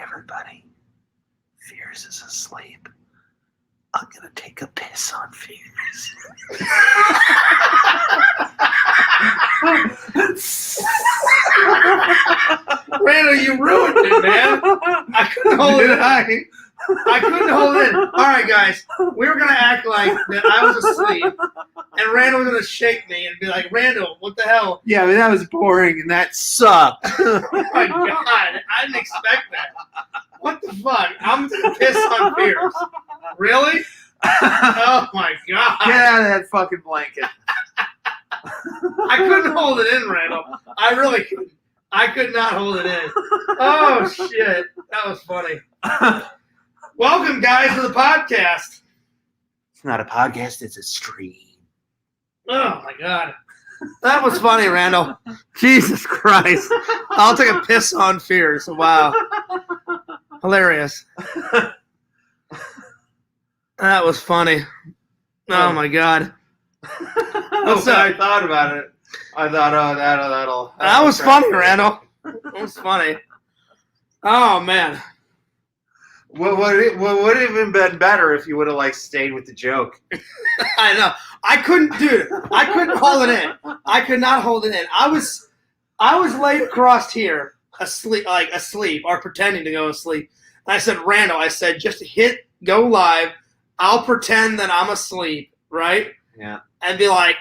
everybody. Fears is asleep. I'm going to take a piss on Fears. Randall, you ruined it, man. I couldn't hold it. I couldn't hold it in. All right, guys. We were going to act like that I was asleep, and Randall was going to shake me and be like, Randall, what the hell? Yeah, I mean, that was boring, and that sucked. Oh, my God. I didn't expect that. What the fuck? I'm going to piss on Fears. Really? Oh, my God. Get out of that fucking blanket. I couldn't hold it in, Randall. I really couldn't. I could not hold it in. Oh, shit. That was funny. Welcome, guys, to the podcast. It's not a podcast, it's a stream. Oh, my God. That was funny, Randall. Jesus Christ. I'll take a piss on Fears. Wow. Hilarious. That was funny. Oh, my God. What's up? I thought about it. I thought, oh, that'll. That was funny, Randall. That was funny. Oh, man. What would have even been better if you would have stayed with the joke? I know. I couldn't hold it in. I could not hold it in. I was laid across here, asleep or pretending to go asleep. And I said, Randall, just hit go live. I'll pretend that I'm asleep, right? Yeah. And be like,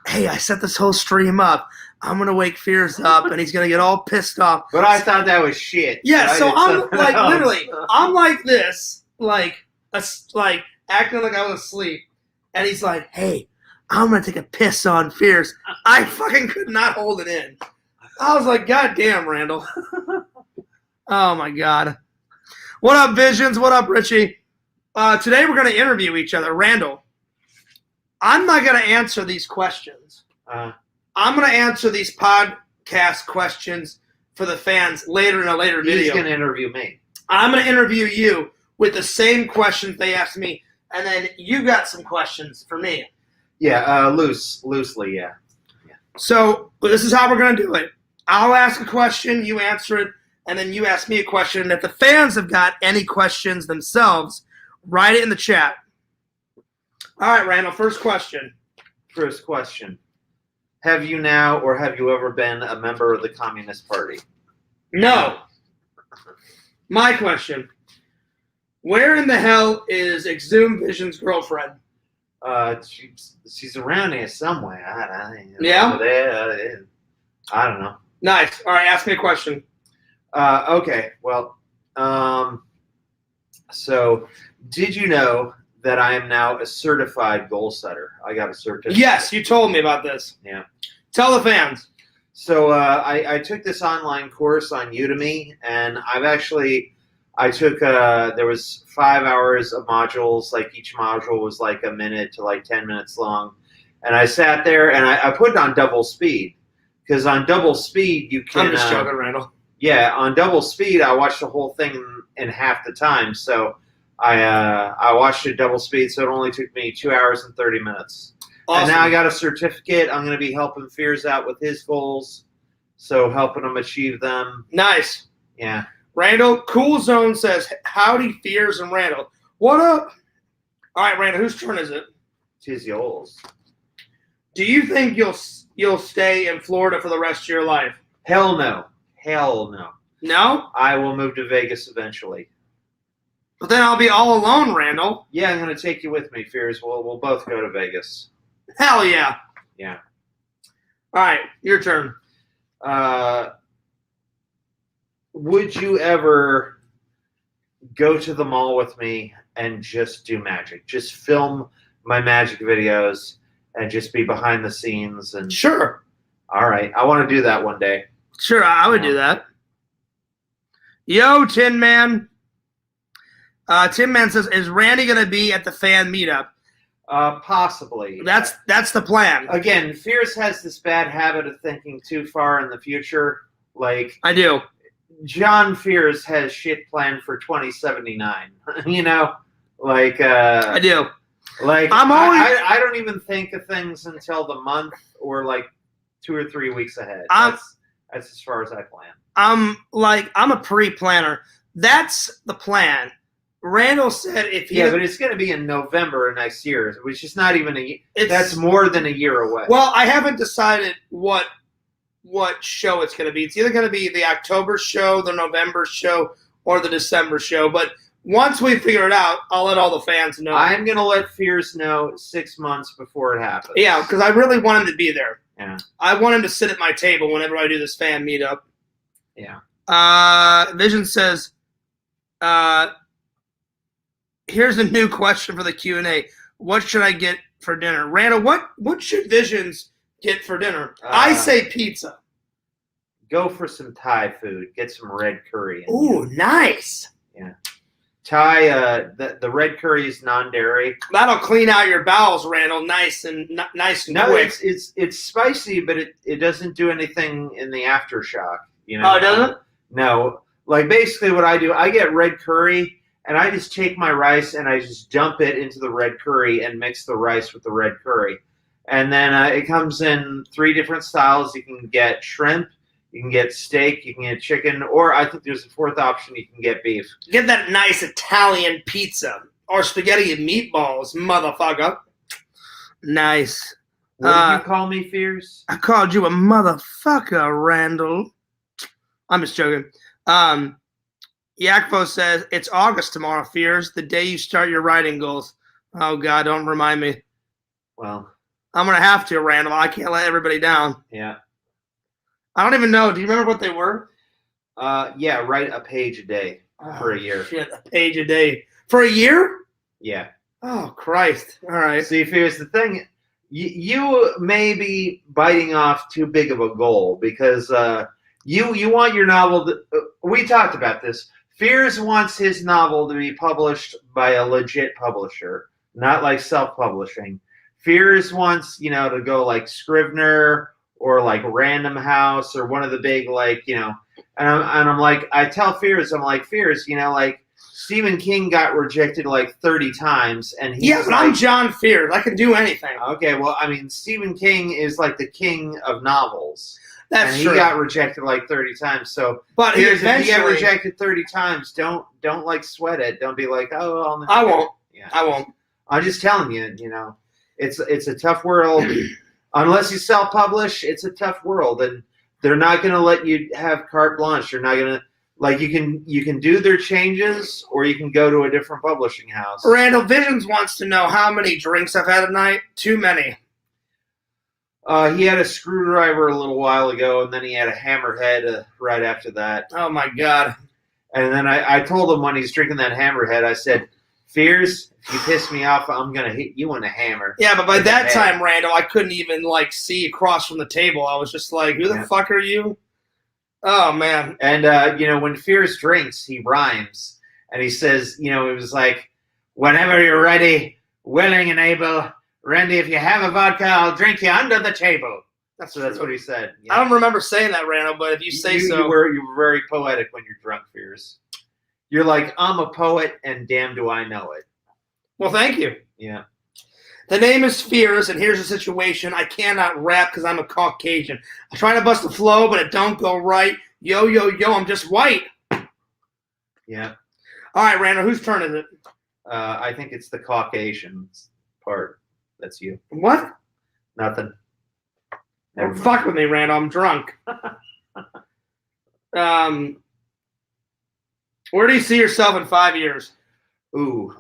hey, I set this whole stream up. I'm gonna wake Fears up, and he's gonna get all pissed off. But I thought that was shit. Yeah, so I'm literally, I'm like this, acting like I was asleep, and he's like, "Hey, I'm gonna take a piss on Fears." I fucking could not hold it in. I was like, "God damn, Randall." Oh my God. What up, Visions? What up, Richie? Today we're gonna interview each other. Randall, I'm not gonna answer these questions. I'm going to answer these podcast questions for the fans later in a later video. He's going to interview me. I'm going to interview you with the same questions they asked me, and then you got some questions for me. Yeah, loosely, yeah. So this is how we're going to do it. I'll ask a question, you answer it, and then you ask me a question. And if the fans have got any questions themselves, write it in the chat. All right, Randall, first question. First question. Have you now or have you ever been a member of the Communist Party? No. My question. Where in the hell is Exhumed Vision's girlfriend? She's around here somewhere. I don't know. Yeah? Over there. I don't know. Nice. All right, ask me a question. Okay. Well, so did you know that I am now a certified goal setter? I got a certificate. Yes, you told me about this. Yeah. Tell the fans. So I took this online course on Udemy, and there was 5 hours of modules. Each module was a minute to 10 minutes long. And I sat there, and I put it on double speed. Because on double speed, you can... I'm just joking, Randall. Yeah, on double speed, I watched the whole thing in half the time. So I watched it double speed, so it only took me 2 hours and 30 minutes. Awesome. And now I got a certificate. I'm going to be helping Fears out with his goals, so helping him achieve them. Nice. Yeah. Randall, Cool Zone says, howdy, Fears and Randall. What up? All right, Randall, whose turn is it? Tis yours. Do you think you'll stay in Florida for the rest of your life? Hell no. Hell no. No? I will move to Vegas eventually. But then I'll be all alone, Randall. Yeah, I'm going to take you with me, Fears. We'll both go to Vegas. Hell yeah. Yeah. All right, your turn. Would you ever go to the mall with me and just do magic? Just film my magic videos and just be behind the scenes? And Sure. All right. I want to do that one day. Sure, I would do that. Yo, Tin Man. Tin Man says, is Randy going to be at the fan meetup? Possibly. That's the plan. Again, Fears has this bad habit of thinking too far in the future. I do. John Fears has shit planned for 2079. I do. I don't even think of things until the month or 2 or 3 weeks ahead. That's as far as I plan. I'm a pre-planner. That's the plan. Randall said if he... Yeah, but it's going to be in November next year, which is not even that's more than a year away. Well, I haven't decided what show it's going to be. It's either going to be the October show, the November show, or the December show. But once we figure it out, I'll let all the fans know. I'm going to let Fierce know 6 months before it happens. Yeah, because I really want him to be there. Yeah. I want him to sit at my table whenever I do this fan meetup. Yeah. Vision says, here's a new question for the Q&A. What should I get for dinner? Randall, what should Visions get for dinner? I say pizza. Go for some Thai food. Get some red curry. Ooh, nice. Yeah. Thai, the red curry is non-dairy. That'll clean out your bowels, Randall. Nice and quick. It's spicy, but it doesn't do anything in the aftershock. Oh, it doesn't? No. Like basically what I do, I get red curry and I just take my rice and I just dump it into the red curry and mix the rice with the red curry. And then it comes in 3 different styles. You can get shrimp, you can get steak, you can get chicken, or I think there's a 4th option, you can get beef. Get that nice Italian pizza or spaghetti and meatballs, motherfucker. Nice. What did you call me, Fierce? I called you a motherfucker, Randall. I'm just joking. Yakvo says, it's August tomorrow, Fierce, the day you start your writing goals. Oh, God, don't remind me. Well, I'm going to have to, Randall. I can't let everybody down. Yeah. I don't even know. Do you remember what they were? Yeah, write a page a day for a year. Shit, a page a day. For a year? Yeah. Oh, Christ. All right. See, here's the thing. You may be biting off too big of a goal because you want your novel to, we talked about this. Fears wants his novel to be published by a legit publisher, not like self-publishing. Fears wants, to go like Scrivener or like Random House or one of the big and I'm like, I tell Fears, I'm like, Fears, like Stephen King got rejected like 30 times and but I'm John Fears. I can do anything. Okay, well, I mean, Stephen King is like the king of novels. That's true. He got rejected like 30 times. So, but if you get rejected 30 times, don't like sweat it. Don't be like, oh, I won't. Yeah. I won't. I'm just telling you, it's a tough world. Unless you self-publish, it's a tough world, and they're not going to let you have carte blanche. They're not going to you can do their changes, or you can go to a different publishing house. Randall Visions wants to know how many drinks I've had tonight. Too many. He had a screwdriver a little while ago, and then he had a hammerhead right after that. Oh, my God. And then I told him when he's drinking that hammerhead, I said, Fears, if you piss me off, I'm going to hit you with a hammer. Yeah, but by that time, Randall, I couldn't even, see across from the table. I was just like, who the fuck are you? Oh, man. And, when Fears drinks, he rhymes. And he says, it was like, whenever you're ready, willing and able, Randy, if you have a vodka, I'll drink you under the table. That's what he said. I don't remember saying that, Randall, but if you say so. You were very poetic when you're drunk, Fears. You're like, I'm a poet, and damn do I know it. Well, thank you. Yeah. The name is Fears, and here's the situation. I cannot rap because I'm a Caucasian. I try to bust a flow, but it don't go right. Yo, yo, yo, I'm just white. Yeah. All right, Randall, whose turn is it? I think it's the Caucasian part. That's you. What? Nothing. Don't fuck with me, Randall. I'm drunk. Where do you see yourself in 5 years? Ooh,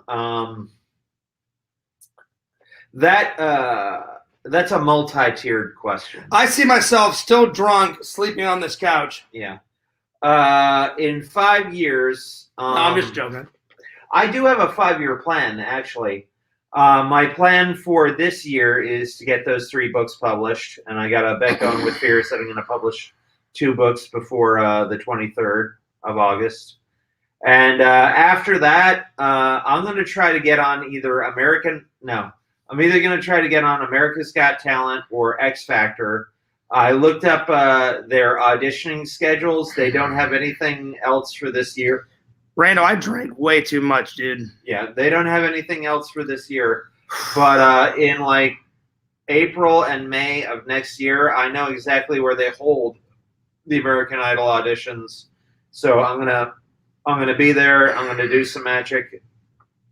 that's a multi-tiered question. I see myself still drunk, sleeping on this couch. Yeah. In 5 years. No, I'm just joking. I do have a 5-year plan, actually. My plan for this year is to get those 3 books published, and I got a bet going with Fierce that I'm going to publish 2 books before the 23rd of August. And after that, I'm going to try to get on I'm either going to try to get on America's Got Talent or X Factor. I looked up their auditioning schedules. They don't have anything else for this year. Randall, I drank way too much, dude. Yeah, they don't have anything else for this year. But in April and May of next year, I know exactly where they hold the American Idol auditions. So I'm I'm going to be there. I'm going to do some magic,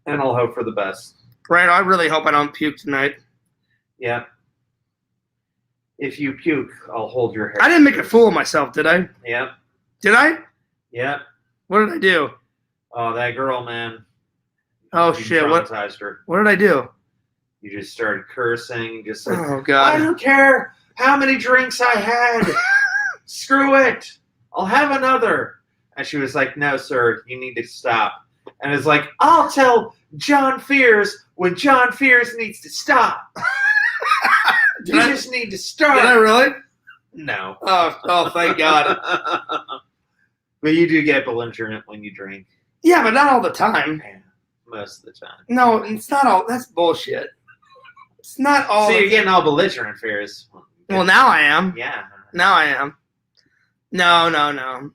and I'll hope for the best. Right. I really hope I don't puke tonight. Yeah. If you puke, I'll hold your hair. I didn't make a fool of myself, did I? Yep. Did I? Yep. What did I do? Oh, that girl, man. Oh, You shit. traumatized her. What did I do? You just started cursing. Just like, Oh, God. I don't care how many drinks I had. Screw it. I'll have another. And she was like, no, sir, you need to stop. And it's like, I'll tell John Fears when John Fears needs to stop. You just need to start. Did I really? No. Oh, thank God. But you do get belligerent when you drink. Yeah, but not all the time. Yeah, most of the time. No, it's not all. That's bullshit. It's not all. So you're getting all belligerent, Fears. Well, now I am. Yeah. Now I am. No.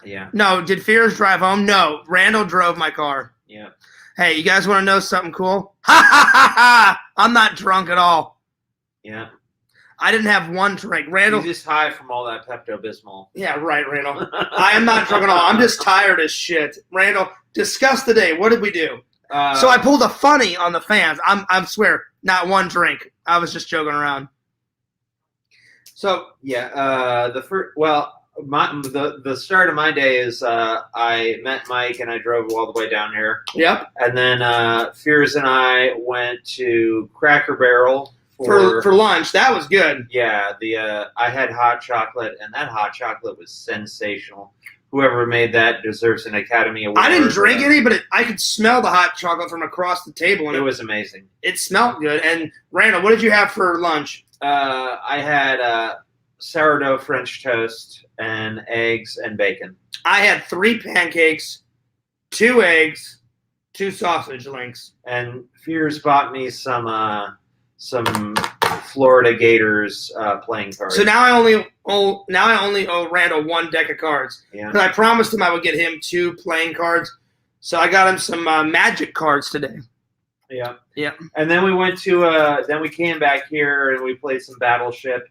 Yeah. No, did Fears drive home? No, Randall drove my car. Yeah. Hey, you guys want to know something cool? Ha ha ha ha! I'm not drunk at all. Yeah. I didn't have one drink. Randall. You're just high from all that Pepto-Bismol. Yeah, right, Randall. I am not drunk at all. I'm just tired as shit. Randall, discuss the day. What did we do? So I pulled a funny on the fans. I swear, not one drink. I was just joking around. So yeah, the start of my day is I met Mike and I drove all the way down here. Yep. And then Fears and I went to Cracker Barrel for lunch. That was good. Yeah, I had hot chocolate, and that hot chocolate was sensational. Whoever made that deserves an Academy Award. I didn't drink any, but I could smell the hot chocolate from across the table, and it was amazing. It smelled good. And Randall, what did you have for lunch? I had sourdough French toast and eggs and bacon. I had 3 pancakes, 2 eggs, 2 sausage links. And Fears bought me some Florida Gators playing cards. So now I only owe Randall 1 deck of cards. Yeah. Because I promised him I would get him 2 playing cards. So I got him some magic cards today. Yeah. Yeah. And then we went to then we came back here and we played some Battleship.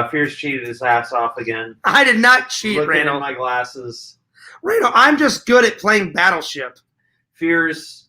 Fears cheated his ass off again. I did not cheat, Looking Randall. at my glasses. Randall, I'm just good at playing Battleship. Fears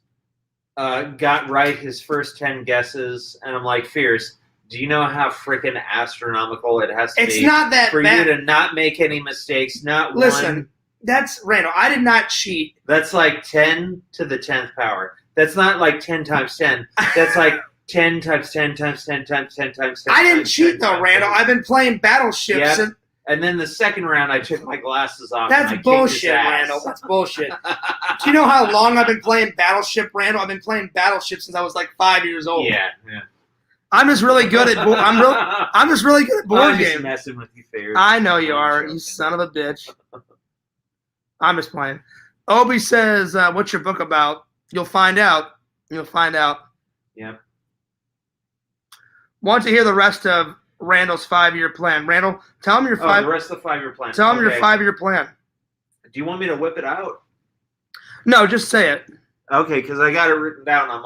got right his first 10 guesses, and I'm like, Fears, do you know how freaking astronomical it has to be? It's not that for bad. you to not make any mistakes. Not Listen, one. that's Randall. I did not cheat. That's like 10 to the 10th power. That's not like 10 times 10. That's like 10 times 10 times 10 times 10 times 10. I didn't cheat though, Randall. I've been playing Battleship Yep. since. And then the second round, I took my glasses off. That's and I bullshit, kicked his ass. Randall. That's bullshit. Do you know how long I've been playing Battleship, Randall? I've been playing Battleship since I was like 5 years old. Yeah. I'm just really good at. I'm just really good at board I'm just games. messing with you, Fears. I know you are, you son of a bitch. I'm just playing. Obi says, "What's your book about?" You'll find out. You'll find out. Yeah. Want to hear the rest of Randall's 5-year plan? Randall, tell him your the rest of the 5-year plan. Tell him your 5-year plan. Do you want me to whip it out? No, just say it. Okay, because I got it written down on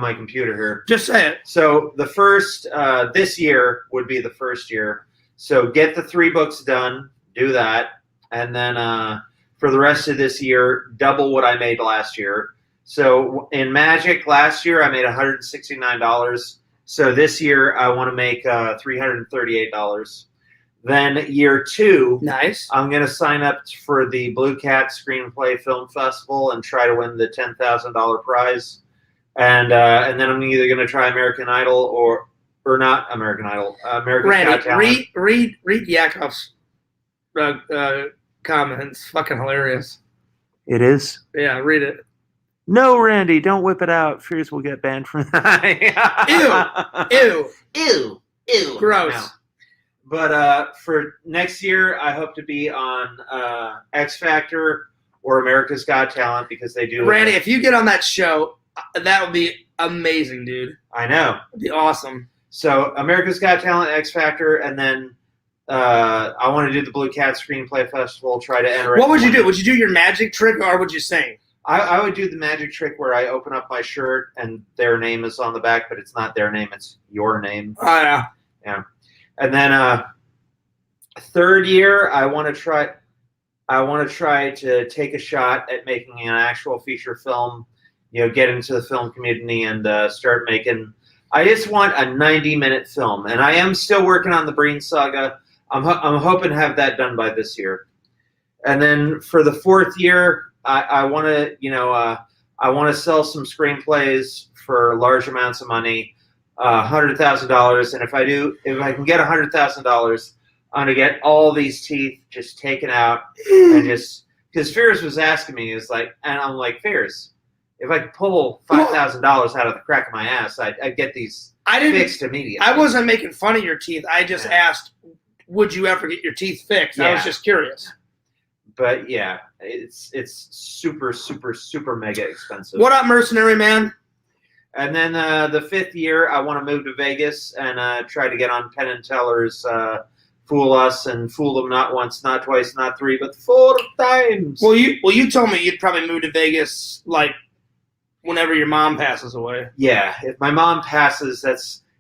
my computer here. Just say it. So the first this year would be the first year. So get the 3 books done. Do that, and then for the rest of this year, double what I made last year. So in Magic last year, I made $169. So this year, I want to make $338. Then year 2, Nice. I'm going to sign up for the Blue Cat Screenplay Film Festival and try to win the $10,000 prize. And then I'm either going to try American Idol or not American Idol, American Got Talent. Read Yakov's comment. It's fucking hilarious. It is? Yeah, read it. No, Randy, don't whip it out. Fears will get banned from that. Ew. Gross. No. But for next year, I hope to be on X Factor or America's Got Talent because they do. Randy, if you get on that show, that would be amazing, dude. I know. It'd be awesome. So America's Got Talent, X Factor, and then I want to do the Blue Cat Screenplay Festival. Try to enter. What would you do? Would you do your magic trick or would you sing? I would do the magic trick where I open up my shirt and their name is on the back, but it's not their name; it's your name. Oh yeah. Yeah. And then third year, I want to try. I want to try to take a shot at making an actual feature film. Get into the film community and start making. I just want a 90-minute film, and I am still working on the Breen Saga. I'm hoping to have that done by this year. And then for the 4th year, I want to, I want to sell some screenplays for large amounts of money, $100,000. And if I can get $100,000, I'm gonna get all these teeth just taken out and just because Fears was asking me, and I'm like, Fears, if I could pull $5,000 out of the crack of my ass, I'd get these fixed immediately. I wasn't making fun of your teeth. I just asked, would you ever get your teeth fixed? Yeah. I was just curious. But yeah, it's super, super, super mega expensive. What up, Mercenary Man? And then the 5th year, I want to move to Vegas and try to get on Penn and Teller's Fool Us and fool them not once, not twice, not 3, but 4 times. Well, you told me you'd probably move to Vegas whenever your mom passes away. Yeah, if my mom passes,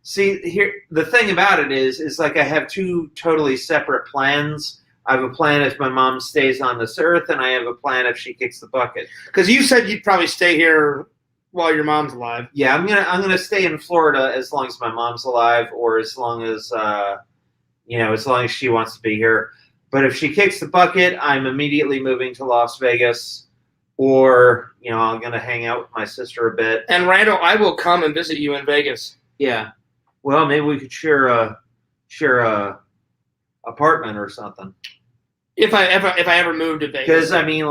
here. The thing about it is I have 2 totally separate plans. I have a plan if my mom stays on this earth, and I have a plan if she kicks the bucket. Because you said you'd probably stay here while your mom's alive. Yeah, I'm gonna stay in Florida as long as my mom's alive, or as long as as long as she wants to be here. But if she kicks the bucket, I'm immediately moving to Las Vegas, or I'm gonna hang out with my sister a bit. And Randall, I will come and visit you in Vegas. Yeah. Well, maybe we could share a apartment or something. If I ever moved to Vegas. Because I mean,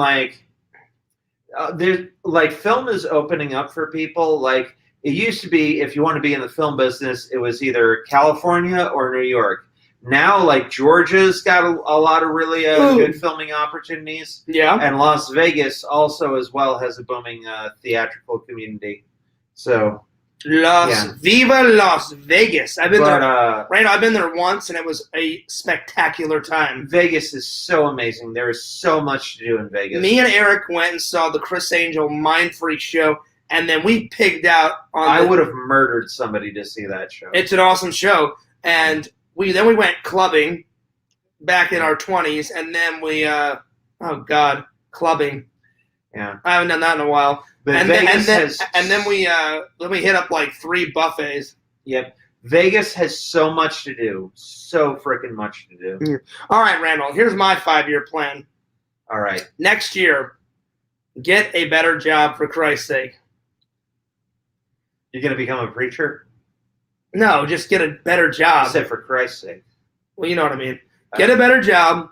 there's film is opening up for people. It used to be, if you want to be in the film business, it was either California or New York. Now, Georgia's got a lot of really good filming opportunities. Yeah. And Las Vegas also as well has a booming theatrical community. So Viva Las Vegas! I've been there. Randall, I've been there once, and it was a spectacular time. Vegas is so amazing. There is so much to do in Vegas. Me and Eric went and saw the Chris Angel Mind Freak show, and then we pigged out on. I would have murdered somebody to see that show. It's an awesome show, and we went clubbing back in our 20s, and then we clubbing. Yeah, I haven't done that in a while. But and then we hit up 3 buffets. Yep. Vegas has so much to do. So freaking much to do. Yeah. All right, Randall, here's my 5-year plan. All right. Next year, get a better job for Christ's sake. You're going to become a preacher? No, just get a better job. I said for Christ's sake. Well, you know what I mean. Get a better job.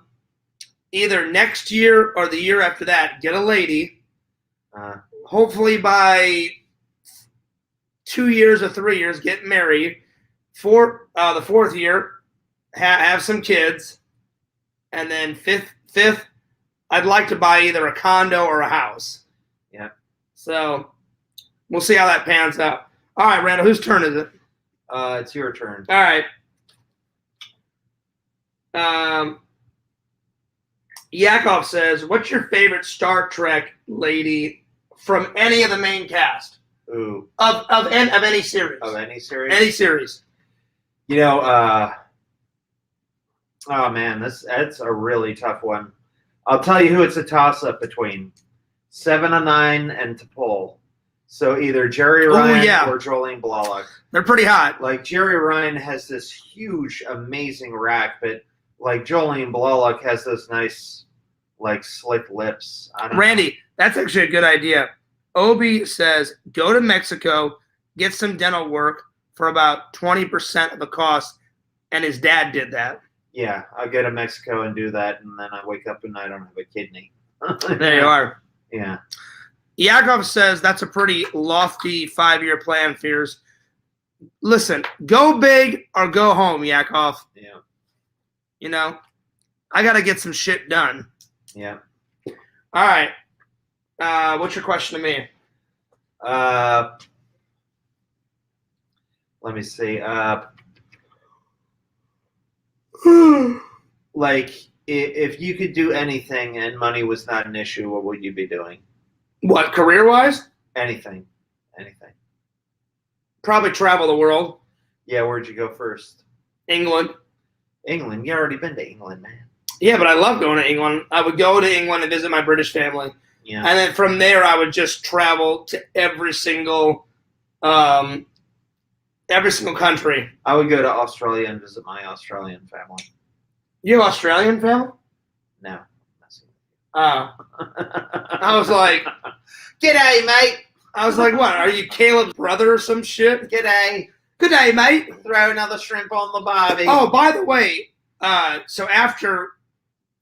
Either next year or the year after that, get a lady. Hopefully by 2 years or 3 years, get married. The 4th year, have some kids. And then fifth, I'd like to buy either a condo or a house. Yeah. So we'll see how that pans out. All right, Randall, whose turn is it? It's your turn. All right. Yakov says, what's your favorite Star Trek lady from any of the main cast? Ooh. Of any series. Of any series? Any series. Oh man, that's a really tough one. I'll tell you who it's a toss-up between. 7 of 9 and T'Pol. So either Jerry Ryan or Jolene Blalock. They're pretty hot. Jerry Ryan has this huge, amazing rack, but Jolene Blalock has those nice, slick lips. Randy, that's actually a good idea. Obi says, go to Mexico, get some dental work for about 20% of the cost, and his dad did that. Yeah, I'll go to Mexico and do that, and then I wake up and I don't have a kidney. There you are. Yeah. Yakov says that's a pretty lofty 5-year plan, Fears. Listen, go big or go home, Yakov. Yeah. I got to get some shit done. Yeah. All right. What's your question to me? Let me see. If you could do anything and money was not an issue, what would you be doing? What, career-wise? Anything. Probably travel the world. Yeah, where'd you go first? England. England? You already been to England, man. Yeah, but I love going to England. I would go to England and visit my British family. Yeah. And then from there, I would just travel to every single country. I would go to Australia and visit my Australian family. You have Australian family? No. Oh. I was like, G'day, mate. I was like, what? Are you Caleb's brother or some shit? G'day. Good day, mate. Throw another shrimp on the barbie. Oh, by the way, so after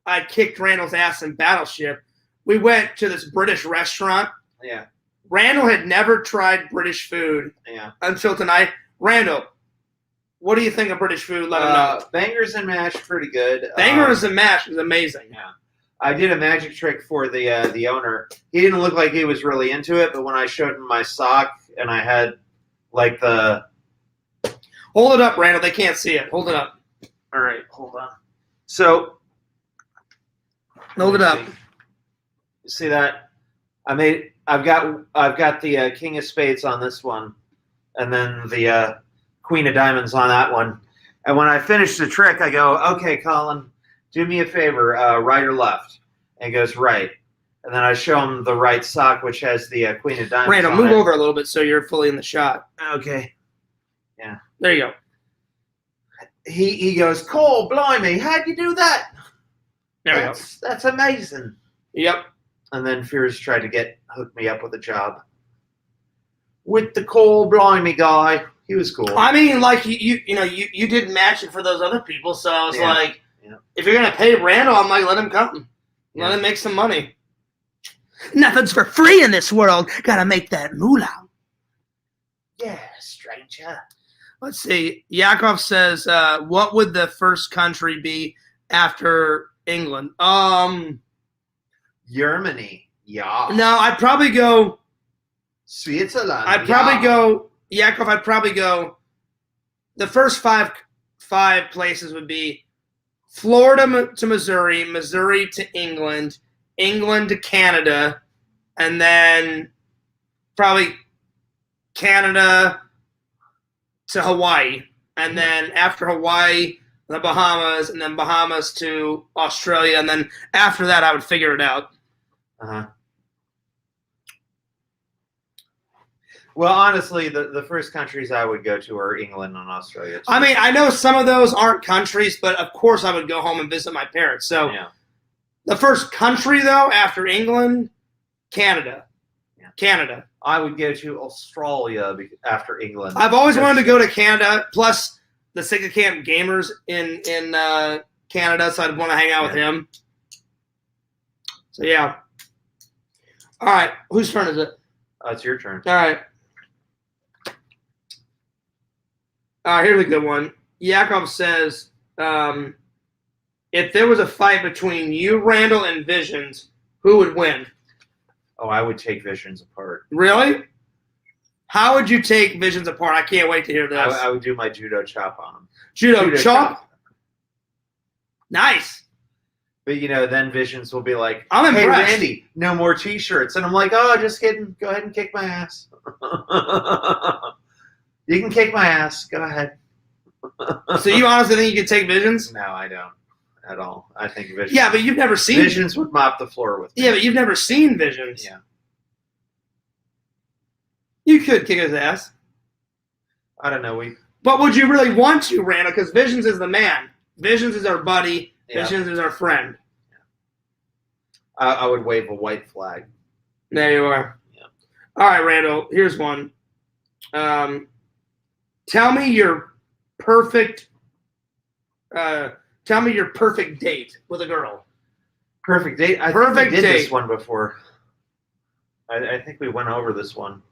I kicked Randall's ass in Battleship, we went to this British restaurant. Yeah. Randall had never tried British food until tonight. Randall, what do you think of British food? Let him know. Bangers and mash, pretty good. Bangers and mash is amazing. Yeah. I did a magic trick for the owner. He didn't look like he was really into it, but when I showed him my sock and I had like the... Hold it up, Randall. They can't see it. Hold it up. All right, hold on. So... Hold it up. You see that? I've got the King of Spades on this one, and then the Queen of Diamonds on that one. And when I finish the trick, I go, okay, Colin, do me a favor, right or left? And he goes, right. And then I show him the right sock, which has the Queen of Diamonds Randall, on move it. over a little bit so you're fully in the shot. Okay. Yeah. There you go. He goes, Cole, blimey, how'd you do that? There we go. That's amazing. Yep. And then Fears tried to hook me up with a job. With the Cole, blimey guy. He was cool. I mean, like, you didn't match it for those other people, so I was like, if you're going to pay Randall, I'm like, let him come. Let him make some money. Nothing's for free in this world. Gotta make that moolah. Yeah, stranger. Let's see. Yakov says, what would the first country be after England? Germany. Yeah. No, I'd probably go... Switzerland. I'd probably go... Yakov, I'd probably go... The first five places would be Florida to Missouri, Missouri to England, England to Canada, and then probably Canada to Hawaii. And then after Hawaii, the Bahamas, and then Bahamas to Australia. And then after that, I would figure it out. Uh-huh. Well, honestly, the first countries I would go to are England and Australia. Too. I mean, I know some of those aren't countries, but of course I would go home and visit my parents. So the first country, though, after England, Canada. Yeah. Canada. I would go to Australia after England. I've always wanted to go to Canada, plus the Sega Camp Gamers in Canada, so I'd want to hang out with him. So, yeah. All right. Whose turn is it? It's your turn. All right. Here's a good one. Yakov says, if there was a fight between you, Randall, and Visions, who would win? Oh, I would take Visions apart. Really? How would you take Visions apart? I can't wait to hear this. I would do my judo chop on him. Judo chop? Nice. But, then Visions will be like, I'm impressed. Hey, Randy, no more T-shirts. And I'm like, oh, just kidding. Go ahead and kick my ass. You can kick my ass. Go ahead. So you honestly think you could take Visions? No, I don't at all. I think Visions. Yeah, but you've never seen Visions would mop the floor with me. Yeah, but you've never seen Visions. Yeah. You could kick his ass. I don't know. But would you really want to, Randall? Because Visions is the man. Visions is our buddy. Yeah. Visions is our friend. Yeah. I would wave a white flag. There you are. Yeah. All right, Randall. Here's one. Tell me your perfect date with a girl. Perfect date? I think we did this one before. I think we went over this one.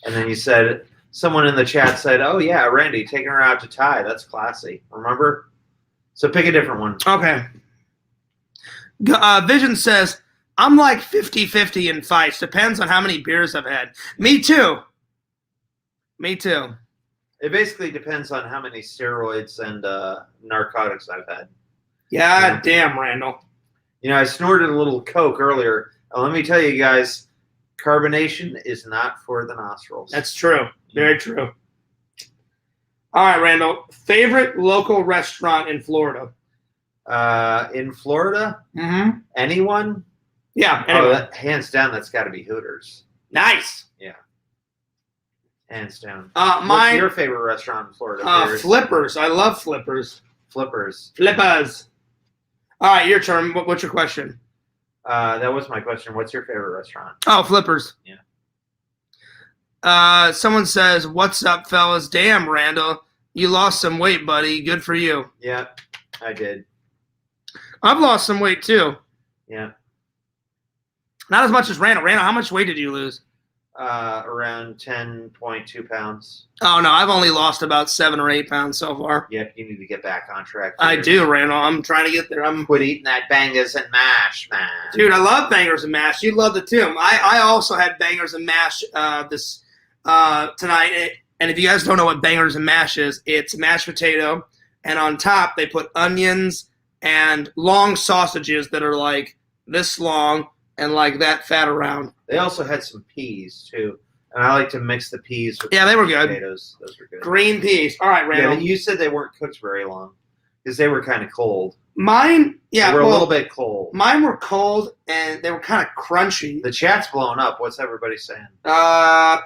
And then you said, someone in the chat said, oh, yeah, Randy, taking her out to Thai. That's classy. Remember? So pick a different one. Okay. Vision says, I'm like 50-50 in fights. Depends on how many beers I've had. Me too. It basically depends on how many steroids and narcotics I've had. Yeah, damn, Randall. I snorted a little Coke earlier. Let me tell you guys, carbonation is not for the nostrils. That's true. Very true. All right, Randall. Favorite local restaurant in Florida? In Florida, Mm-hmm. anyone? Yeah. Oh, Anyway. hands down, that's got to be Hooters. Nice. Yeah, hands down. Mine. What's your favorite restaurant in Florida? Hooters? Flippers. I love Flippers. Flippers. Flippers. All right, your turn. What's your question? That was my question. What's your favorite restaurant? Oh, Flippers. Yeah. Someone says, "What's up, fellas? Damn, Randall, you lost some weight, buddy. Good for you." Yeah, I did. I've lost some weight too. Yeah. Not as much as Randall. Randall, how much weight did you lose? Around 10.2 pounds. Oh no, I've only lost about 7 or 8 pounds so far. Yep, you need to get back on track. I do, Randall. I'm trying to get there. Quit eating that bangers and mash, man. Dude, I love bangers and mash. You love it too. I also had bangers and mash tonight. And if you guys don't know what bangers and mash is, it's mashed potato, and on top they put onions and long sausages that are like this long and like that fat around. They also had some peas too, and I like to mix the peas with they were good. Potatoes. Those were good. Green peas. All right, Randall. Yeah, you said they weren't cooked very long because they were kind of cold. Mine, yeah, they were a little bit cold. Mine were cold and they were kind of crunchy. The chat's blowing up. What's everybody saying?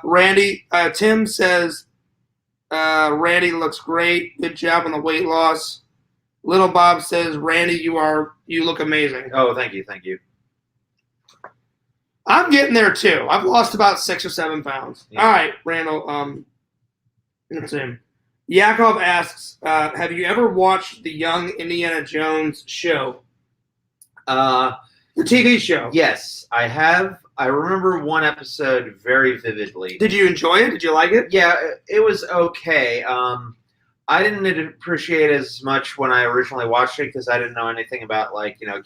Randy, Tim says, Randy looks great. Good job on the weight loss. Little Bob says, Randy, you look amazing. Oh, thank you. I'm getting there too. I've lost about 6 or 7 pounds. Yeah. All right, Randall. Let's see. Yakov asks, have you ever watched the Young Indiana Jones show? The TV show. Yes, I have. I remember one episode very vividly. Did you enjoy it? Did you like it? Yeah, it was okay. I didn't appreciate it as much when I originally watched it because I didn't know anything about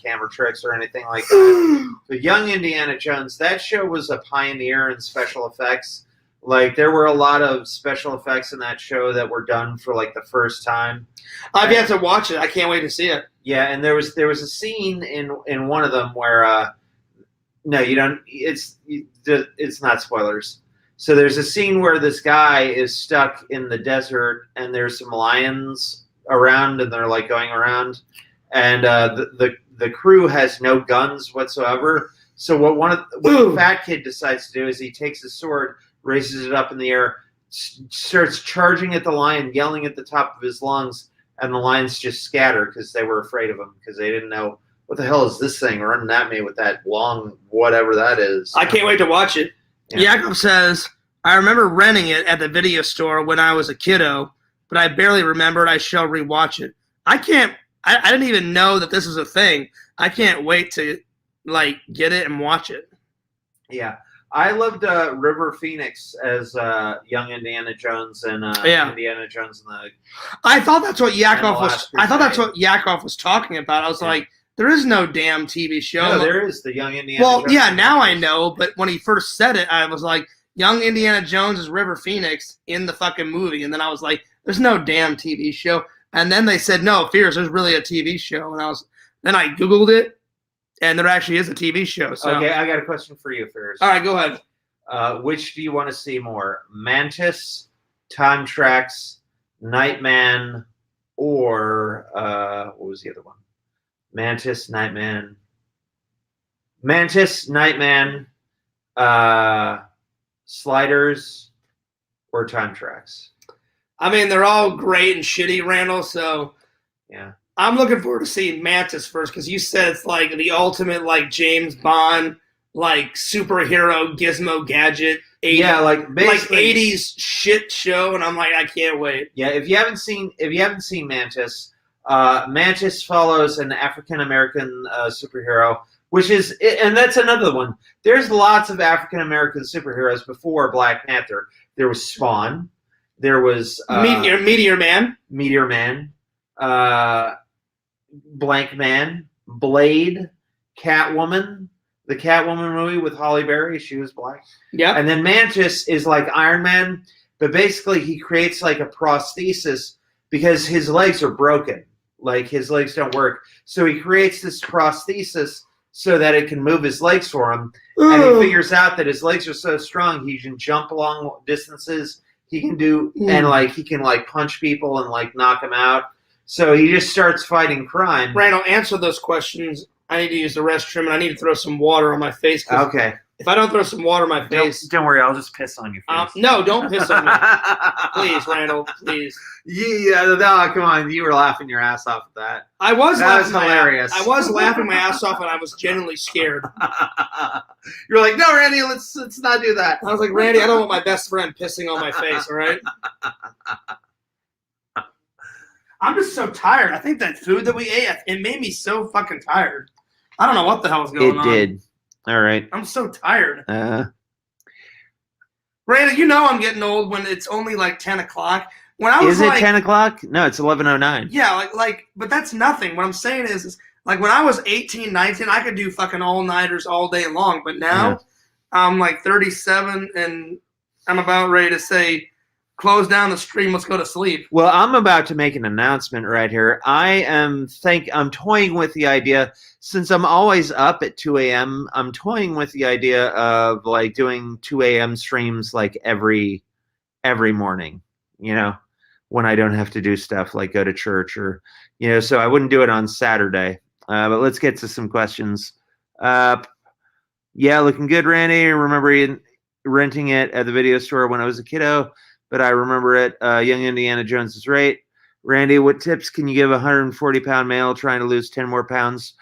camera tricks or anything like that. But Young Indiana Jones, that show was a pioneer in special effects. Like there were a lot of special effects in that show that were done for like the first time. I've yet to watch it. I can't wait to see it. Yeah, and there was a scene in one of them where no, you don't. It's not spoilers. So there's a scene where this guy is stuck in the desert, and there's some lions around, and they're like going around, and the crew has no guns whatsoever. So what the fat kid decides to do is he takes his sword, raises it up in the air, starts charging at the lion, yelling at the top of his lungs, and the lions just scatter because they were afraid of him because they didn't know what the hell is this thing running at me with that long whatever that is. I can't wait to watch it. Yeah. Jacob says, I remember renting it at the video store when I was a kiddo, but I barely remembered. I shall rewatch it. I didn't even know that this was a thing. I can't wait to get it and watch it. Yeah. I loved River Phoenix as young Indiana Jones and Indiana Jones and the. I thought that's what Yakov was. I thought that's what Yakov was talking about. I was like, there is no damn TV show. No, there is the Young Indiana. Well, Jones. Yeah, now I know. But when he first said it, I was like, Young Indiana Jones is River Phoenix in the fucking movie, and then I was like, there's no damn TV show. And then they said, no, Fierce, there's really a TV show, and then I googled it. And there actually is a TV show. So. Okay, I got a question for you, Fierce. All right, go ahead. Which do you want to see more? Mantis, Time Trax, Nightman, or what was the other one? Mantis, Nightman, Sliders, or Time Trax? I mean, they're all great and shitty, Randall, so yeah. I'm looking forward to seeing Mantis first because you said it's like the ultimate James Bond superhero gizmo gadget. 80s, yeah, like 80s shit show, and I'm like, I can't wait. Yeah, if you haven't seen Mantis, Mantis follows an African American superhero, and that's another one. There's lots of African American superheroes before Black Panther. There was Spawn. There was Meteor Man. Blank Man, Blade, Catwoman, the Catwoman movie with Halle Berry. She was black. Yeah. And then Mantis is like Iron Man, but basically he creates like a prosthesis because his legs are broken. Like his legs don't work. So he creates this prosthesis so that it can move his legs for him. Ooh. And he figures out that his legs are so strong he can jump long distances. He can do and he can punch people and knock them out. So he just starts fighting crime. Randall, answer those questions. I need to use the restroom, and I need to throw some water on my face. Okay. If I don't throw some water on my face... Don't worry, I'll just piss on your face. No, don't piss on me. Please, Randall, please. Yeah, no, come on. You were laughing your ass off at that. I was That was hilarious. I was laughing my ass off, and I was genuinely scared. You're like, no, Randy, let's not do that. I was like, Randy, I don't want my best friend pissing on my face, all right? I'm just so tired. I think that food that we ate, it made me so fucking tired. I don't know what the hell was going on. It did. All right. I'm so tired. Randy, you know I'm getting old when it's only like 10 o'clock. When I was Is it 10 o'clock? No, it's 11:09. Yeah, but that's nothing. What I'm saying is like when I was 18, 19, I could do fucking all-nighters all day long. But now I'm like 37 and I'm about ready to say, close down the stream, let's go to sleep. Well, I'm about to make an announcement right here. I'm toying with the idea, since I'm always up at 2 a.m., I'm toying with the idea of like doing 2 a.m. streams like every morning, you know, when I don't have to do stuff like go to church or, you know, so I wouldn't do it on Saturday. But let's get to some questions. Yeah, looking good, Randy. Remember renting it at the video store when I was a kiddo. But I remember it. Young Indiana Jones is right. Randy, what tips can you give a 140-pound male trying to lose 10 more pounds?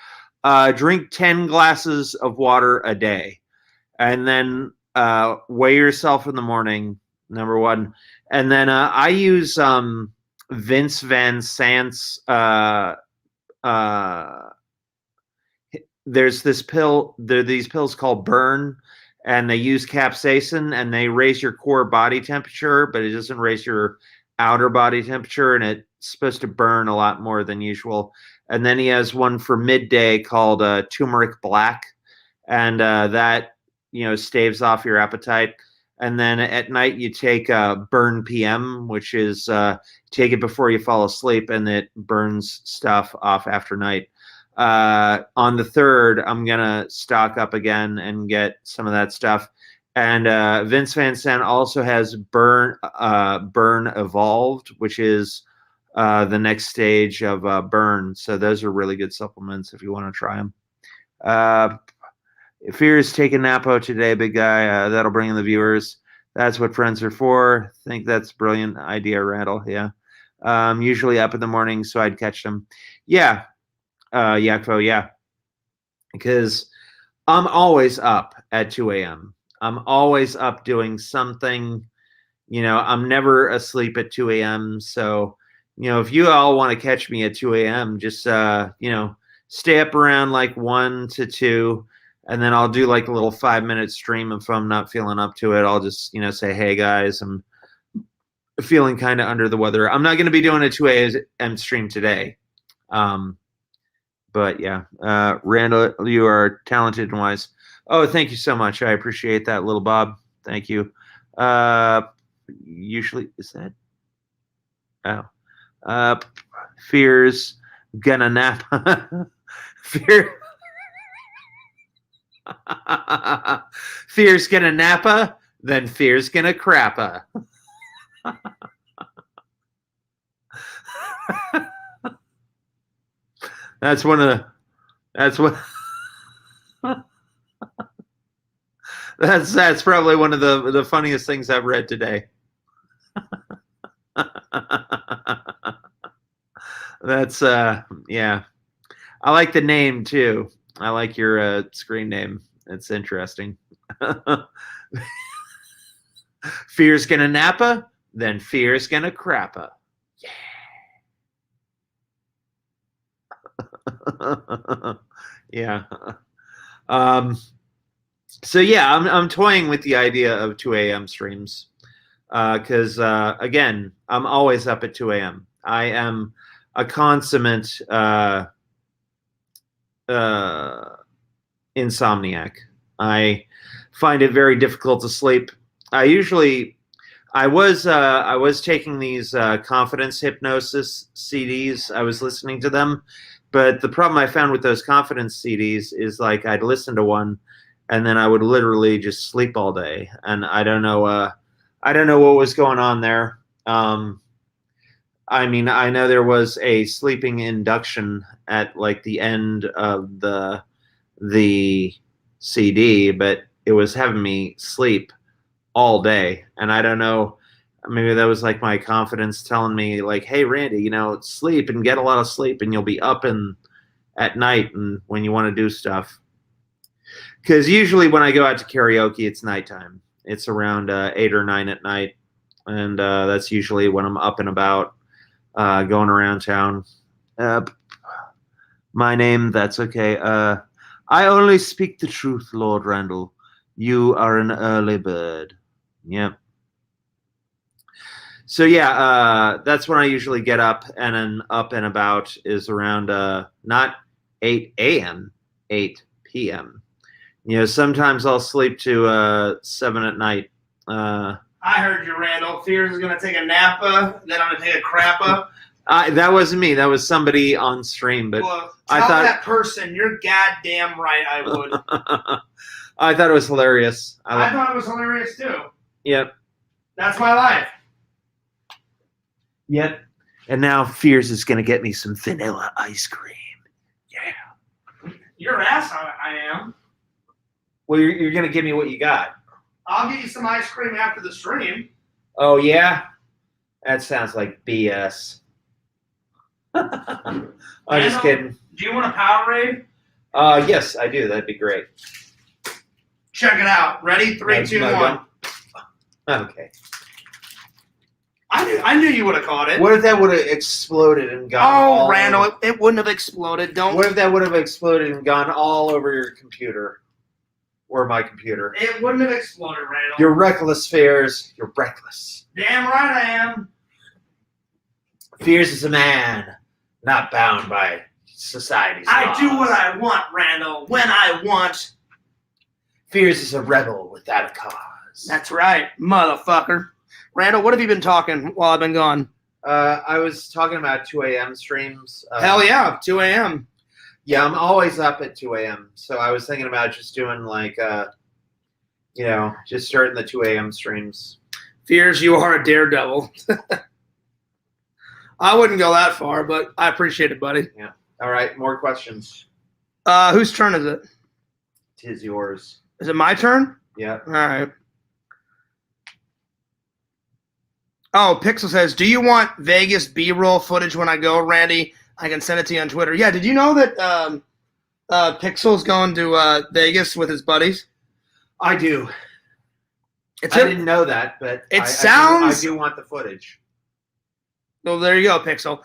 Drink 10 glasses of water a day. And then weigh yourself in the morning, number one. And then I use Vince Van Sant's... there's this pill. There are these pills called Burn. And they use capsaicin, and they raise your core body temperature, but it doesn't raise your outer body temperature, and it's supposed to burn a lot more than usual. And then he has one for midday called Turmeric Black, and that, you know, staves off your appetite. And then at night you take Burn PM, which is take it before you fall asleep, and it burns stuff off after night. On the 3rd, I'm going to stock up again and get some of that stuff. And Vince Van Sant also has Burn Evolved, which is the next stage of Burn. So those are really good supplements if you want to try them. Fears taking Napo today, big guy. That'll bring in the viewers. That's what friends are for. I think that's a brilliant idea, Randall. Yeah. Usually up in the morning, so I'd catch them. Yeah. Yakvo, yeah. Because I'm always up at 2 a.m. I'm always up doing something. You know, I'm never asleep at 2 a.m. So, you know, if you all want to catch me at 2 a.m., just, you know, stay up around like 1 to 2, and then I'll do like a little 5-minute stream. If I'm not feeling up to it, I'll just, you know, say, hey, guys, I'm feeling kind of under the weather. I'm not going to be doing a 2 a.m. stream today. But yeah, Randall, you are talented and wise. Oh, thank you so much. I appreciate that, little Bob. Thank you. Usually, is that? Oh. Fears gonna nap. Fear's gonna nappa, then fear's gonna crappa. That's one of the. That's probably one of the funniest things I've read today. That's yeah. I like the name too. I like your screen name. It's interesting. Fear's gonna nappa, then fear's gonna crappa. Yeah. So yeah, I'm toying with the idea of 2 a.m. streams because again, I'm always up at 2 a.m. I am a consummate insomniac. I find it very difficult to sleep. I was taking these confidence hypnosis CDs. I was listening to them. But the problem I found with those confidence CDs is like I'd listen to one and then I would literally just sleep all day. And I don't know what was going on there. I mean, I know there was a sleeping induction at like the end of the CD, but it was having me sleep all day, and I don't know. Maybe that was like my confidence telling me, like, "Hey, Randy, sleep and get a lot of sleep, and you'll be up and at night and when you want to do stuff." Because usually when I go out to karaoke, it's nighttime. It's around 8 or 9 at night, and that's usually when I'm up and about, going around town. My name, that's okay. I only speak the truth, Lord Randall. You are an early bird. Yep. So yeah, that's when I usually get up, and then up and about is around not 8 a.m., 8 p.m. Sometimes I'll sleep to 7 at night. I heard you, Randall. Fears is going to take a nappa, then I'm going to take a crappa. That wasn't me. That was somebody on stream. But well, I tell thought that person, you're goddamn right I would. I thought it was hilarious. I thought it was hilarious too. Yep. That's my life. Yep. And now Fears is going to get me some vanilla ice cream. Yeah. Your ass, I am. Well, you're going to give me what you got. I'll get you some ice cream after the stream. Oh, yeah? That sounds like BS. I'm just kidding. Do you want a Powerade? Yes, I do. That'd be great. Check it out. Ready? 3, 2, 1. Okay. I knew you would have caught it. What if that would have exploded and gone Randall, it wouldn't have exploded. What if that would have exploded and gone all over your computer? Or my computer? It wouldn't have exploded, Randall. You're reckless, Fears. You're reckless. Damn right I am. Fears is a man, not bound by society's laws. I do what I want, Randall, when I want. Fears is a rebel without a cause. That's right, motherfucker. Randall, what have you been talking while I've been gone? I was talking about 2 a.m. streams. Hell yeah, 2 a.m. Yeah, I'm always up at 2 a.m. So I was thinking about just doing just starting the 2 a.m. streams. Fears, you are a daredevil. I wouldn't go that far, but I appreciate it, buddy. Yeah. All right, more questions. Whose turn is it? Tis yours. Is it my turn? Yeah. All right. Oh, Pixel says, do you want Vegas B-roll footage when I go, Randy? I can send it to you on Twitter. Yeah, did you know that Pixel's going to Vegas with his buddies? I do. I didn't know that, but I do want the footage. Well, there you go, Pixel.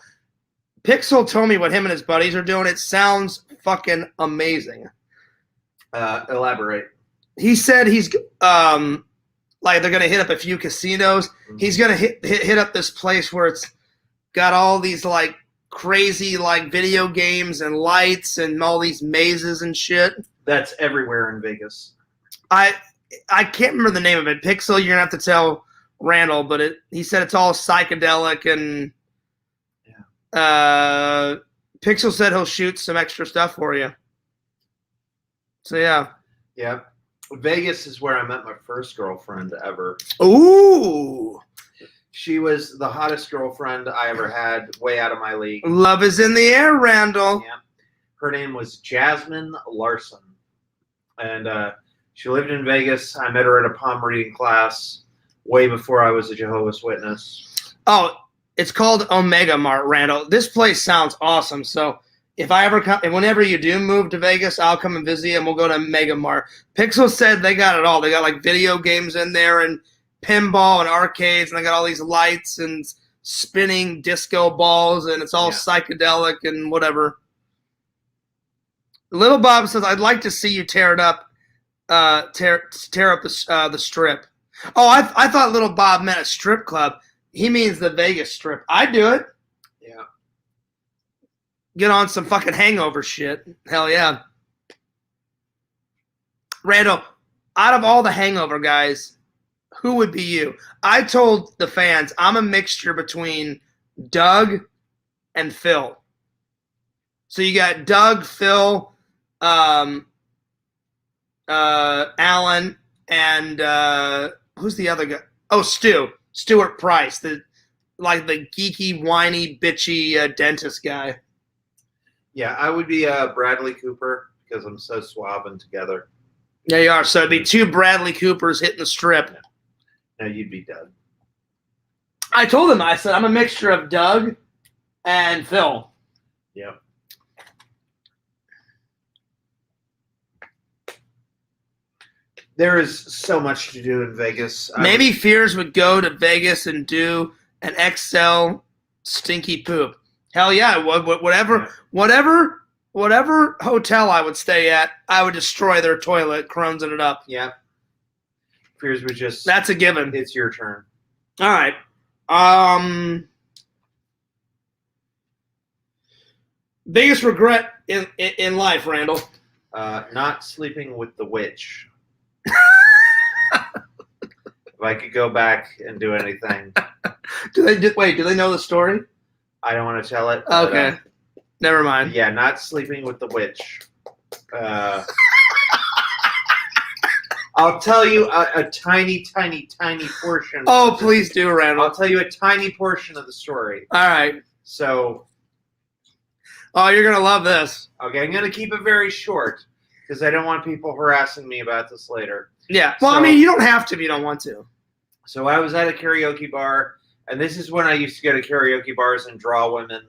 Pixel told me what him and his buddies are doing. It sounds fucking amazing. Elaborate. He said he's like they're gonna hit up a few casinos. Mm-hmm. He's gonna hit up this place where it's got all these like crazy like video games and lights and all these mazes and shit. That's everywhere in Vegas. I can't remember the name of it. Pixel, you're gonna have to tell Randall, but he said it's all psychedelic and Pixel said he'll shoot some extra stuff for you. So yeah. Yeah. Vegas is where I met my first girlfriend ever. Ooh. She was the hottest girlfriend I ever had, way out of my league. Love is in the air, Randall. Yeah. Her name was Jasmine Larson. And she lived in Vegas. I met her at a palm reading class way before I was a Jehovah's Witness. Oh, it's called Omega Mart, Randall. This place sounds awesome. So if I ever come, and whenever you do move to Vegas, I'll come and visit you, and we'll go to Mega Mart. Pixel said they got it all. They got like video games in there and pinball and arcades, and they got all these lights and spinning disco balls, and it's all psychedelic and whatever. Little Bob says, "I'd like to see you tear it up, tear up the strip." Oh, I thought Little Bob meant a strip club. He means the Vegas Strip. I'd do it. Yeah. Get on some fucking hangover shit. Hell yeah. Randall, out of all the hangover guys, who would be you? I told the fans I'm a mixture between Doug and Phil. So you got Doug, Phil, Alan, and who's the other guy? Oh, Stuart Price, the like the geeky, whiny, bitchy dentist guy. Yeah, I would be Bradley Cooper because I'm so suave and together. There you are. So it'd be two Bradley Coopers hitting the strip. No, you'd be Doug. I told him, I said, I'm a mixture of Doug and Phil. Yep. There is so much to do in Vegas. Maybe Fears would go to Vegas and do an XL stinky poop. Hell yeah, whatever hotel I would stay at, I would destroy their toilet, crumbsing it up. Yeah. Fears would just. That's a given. It's your turn. All right. Biggest regret in life, Randall. Not sleeping with the witch. If I could go back and do anything. Do they know the story? I don't want to tell it. Okay. But, never mind. Yeah, not sleeping with the witch. I'll tell you a tiny, tiny, tiny portion. Oh, please do, Randall. I'll tell you a tiny portion of the story. All right. So. Oh, you're going to love this. Okay, I'm going to keep it very short because I don't want people harassing me about this later. Yeah. Well, I mean, you don't have to if you don't want to. So I was at a karaoke bar, and this is when I used to go to karaoke bars and draw women,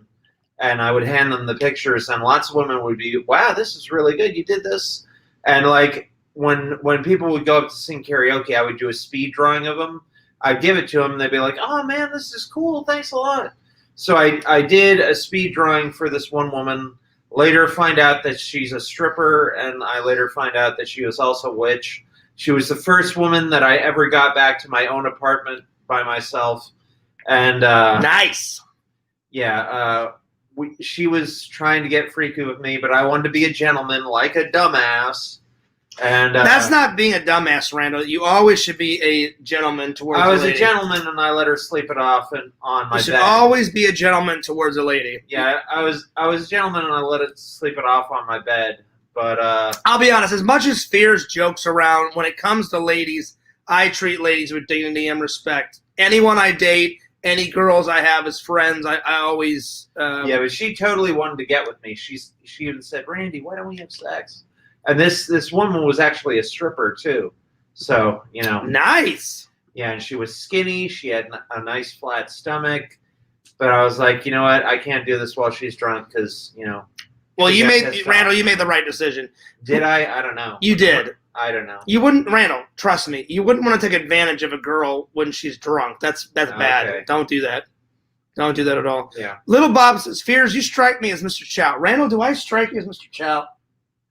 and I would hand them the pictures, and lots of women would be, wow, this is really good. You did this. And, like, when people would go up to sing karaoke, I would do a speed drawing of them. I'd give it to them, and they'd be like, oh, man, this is cool. Thanks a lot. So I did a speed drawing for this one woman, later find out that she's a stripper, and I later find out that she was also a witch. She was the first woman that I ever got back to my own apartment by myself. And nice. Yeah, she was trying to get freaky with me, but I wanted to be a gentleman like a dumbass. And that's not being a dumbass, Randall. You always should be a gentleman towards I was a lady. a gentleman, and I let her sleep it off on my bed. You should always be a gentleman towards a lady. Yeah, I was a gentleman, and I let it sleep it off on my bed. But I'll be honest, as much as Fears jokes around, when it comes to ladies, I treat ladies with dignity and respect. Anyone I date, any girls I have as friends, I always... yeah, but she totally wanted to get with me. She even said, Randy, why don't we have sex? And this woman was actually a stripper, too. So, you know. Nice. Yeah, and she was skinny. She had a nice flat stomach. But I was like, you know what? I can't do this while she's drunk because, you know. Well, Randall, you made the right decision. Did I? I don't know. You did. I don't know. You wouldn't, Randall, trust me, you wouldn't want to take advantage of a girl when she's drunk. That's bad. Okay. Don't do that. Don't do that at all. Yeah. Little Bob says, Fears, you strike me as Mr. Chow. Randall, do I strike you as Mr. Chow?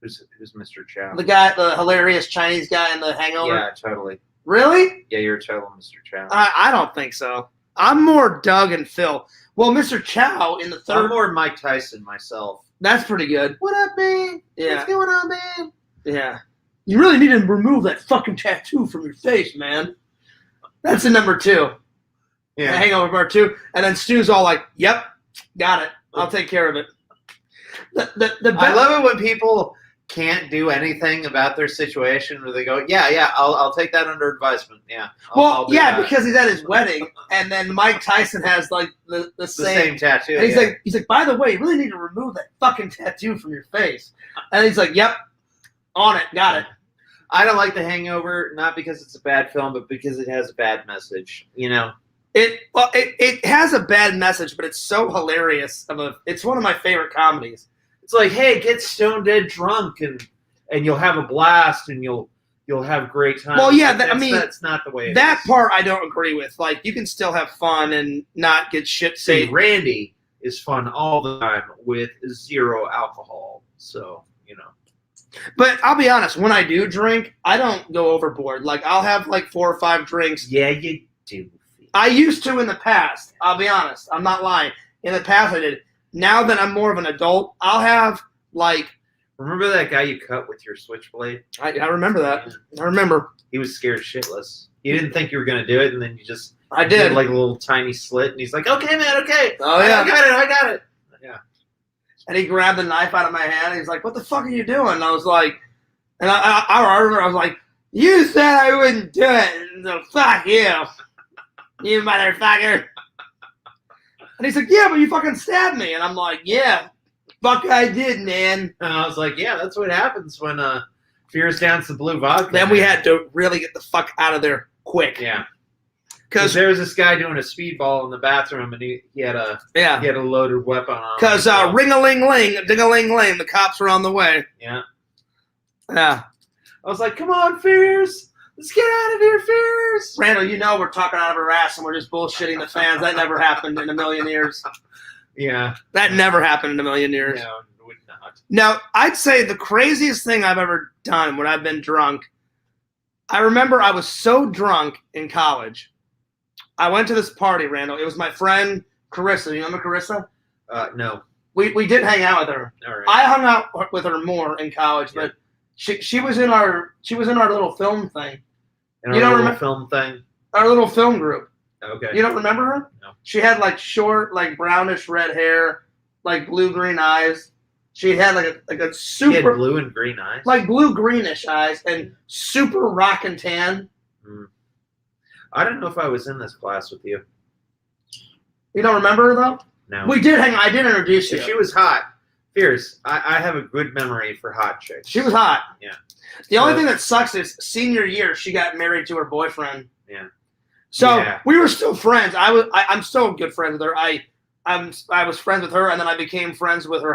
Who's Mr. Chow? The guy, the hilarious Chinese guy in The Hangover? Yeah, totally. Really? Yeah, you're a total Mr. Chow. I don't think so. I'm more Doug and Phil. Well, Mr. Chow in the third... I'm more Mike Tyson myself. That's pretty good. What up, man? Yeah. What's going on, man? Yeah. You really need to remove that fucking tattoo from your face, man. That's the number 2. Yeah. The Hangover Part 2. And then Stu's all like, yep, got it. I'll take care of it. I love it when people can't do anything about their situation, or they go, yeah, I'll take that under advisement. Yeah. I'll do that. Because he's at his wedding, and then Mike Tyson has like the same tattoo. And he's like, by the way, you really need to remove that fucking tattoo from your face. And he's like, yep, on it, got it. I don't like The Hangover, not because it's a bad film, but because it has a bad message. You know. It has a bad message, but it's so hilarious. It's one of my favorite comedies. It's like, hey, get stone dead drunk and you'll have a blast and you'll have great time. Well, yeah, that's not the way it that is. part I don't agree with. Like, you can still have fun and not get shit See, faced. Randy is fun all the time with 0 alcohol. So, you know. But I'll be honest, when I do drink, I don't go overboard. Like, I'll have like 4 or 5 drinks. Yeah, you do. I used to in the past. I'll be honest. I'm not lying. In the past, I did. Now that I'm more of an adult, I'll have like... Remember that guy you cut with your switchblade? I remember that. I remember. He was scared shitless. He didn't think you were going to do it, and then you just... I did. Like a little tiny slit, and he's like, okay, man, okay. Oh, yeah. I got it. Yeah. And he grabbed the knife out of my hand, and he's like, what the fuck are you doing? And I was like... And I remember I was like, you said I wouldn't do it, so fuck you. You motherfucker. And he's like, yeah, but you fucking stabbed me. And I'm like, yeah, fuck I did, man. And I was like, yeah, that's what happens when Fears downs the blue vodka. Then we had to really get the fuck out of there quick. Yeah. Because there was this guy doing a speedball in the bathroom, and he had a loaded weapon on. Because ring-a-ling-ling, ding-a-ling-ling, the cops were on the way. Yeah. Yeah. I was like, come on, Fears. Let's get out of here, Fears. Randall, you know we're talking out of our ass and we're just bullshitting the fans. That never happened in a million years. Yeah. That never happened in a million years. No, it would not. Now, I'd say the craziest thing I've ever done when I've been drunk, I remember I was so drunk in college. I went to this party, Randall. It was my friend Carissa. You remember Carissa? No. We did hang out with her. All right. I hung out with her more in college, but she was in our little film thing. You don't remember film thing? Our little film group. Okay. You don't remember her? No. She had like short, like brownish red hair, like blue-green eyes. She had like a super... She had blue and green eyes? Like blue-greenish eyes and super rock and tan. Mm. I don't know if I was in this class with you. You don't remember her, though? No. We did hang out. I did introduce you. If she was hot, Fears, I have a good memory for hot chicks. She was hot. Yeah. The only thing that sucks is senior year, she got married to her boyfriend. Yeah. So we were still friends. I'm still good friends with her. I was friends with her, and then I became friends with her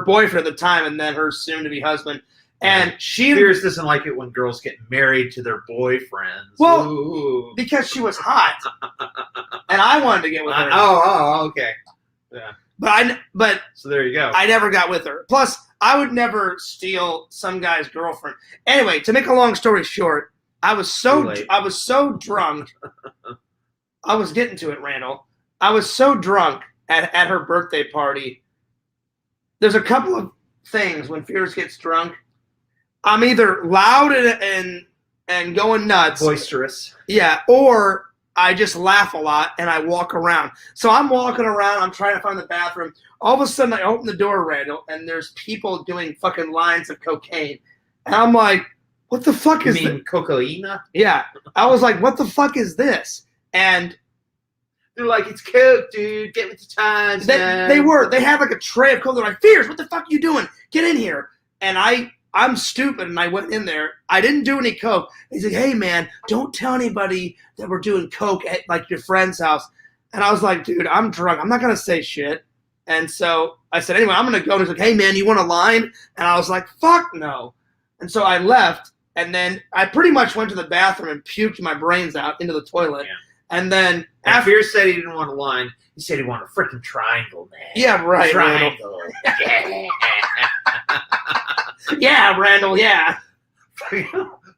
boyfriend at the time, and then her soon-to-be husband. And she Fears doesn't like it when girls get married to their boyfriends. Well, ooh. Because she was hot, and I wanted to get with her. Okay. Yeah. But so there you go. I never got with her. Plus, I would never steal some guy's girlfriend. Anyway, to make a long story short, I was so drunk. I was getting to it, Randall. I was so drunk at her birthday party. There's a couple of things when Fears gets drunk. I'm either loud and going nuts. Boisterous. Yeah, or I just laugh a lot and I walk around. So I'm walking around. I'm trying to find the bathroom. All of a sudden, I open the door, Randall, and there's people doing fucking lines of cocaine. And I'm like, what the fuck is this? You mean cocaine? Yeah. I was like, what the fuck is this? And they're like, it's coke, dude. Get with the times, man. They had like a tray of coke. They're like, Fears, what the fuck are you doing? Get in here. And I'm stupid, and I went in there. I didn't do any coke. He's like, hey, man, don't tell anybody that we're doing coke at, like, your friend's house. And I was like, dude, I'm drunk. I'm not going to say shit. And so I said, anyway, I'm going to go. And he's like, hey, man, you want a line? And I was like, fuck no. And so I left, and then I pretty much went to the bathroom and puked my brains out into the toilet. Yeah. And then after Fears said he didn't want a line, he said he wanted a freaking triangle, man. Yeah, right. Triangle. Yeah. Yeah, Randall, yeah.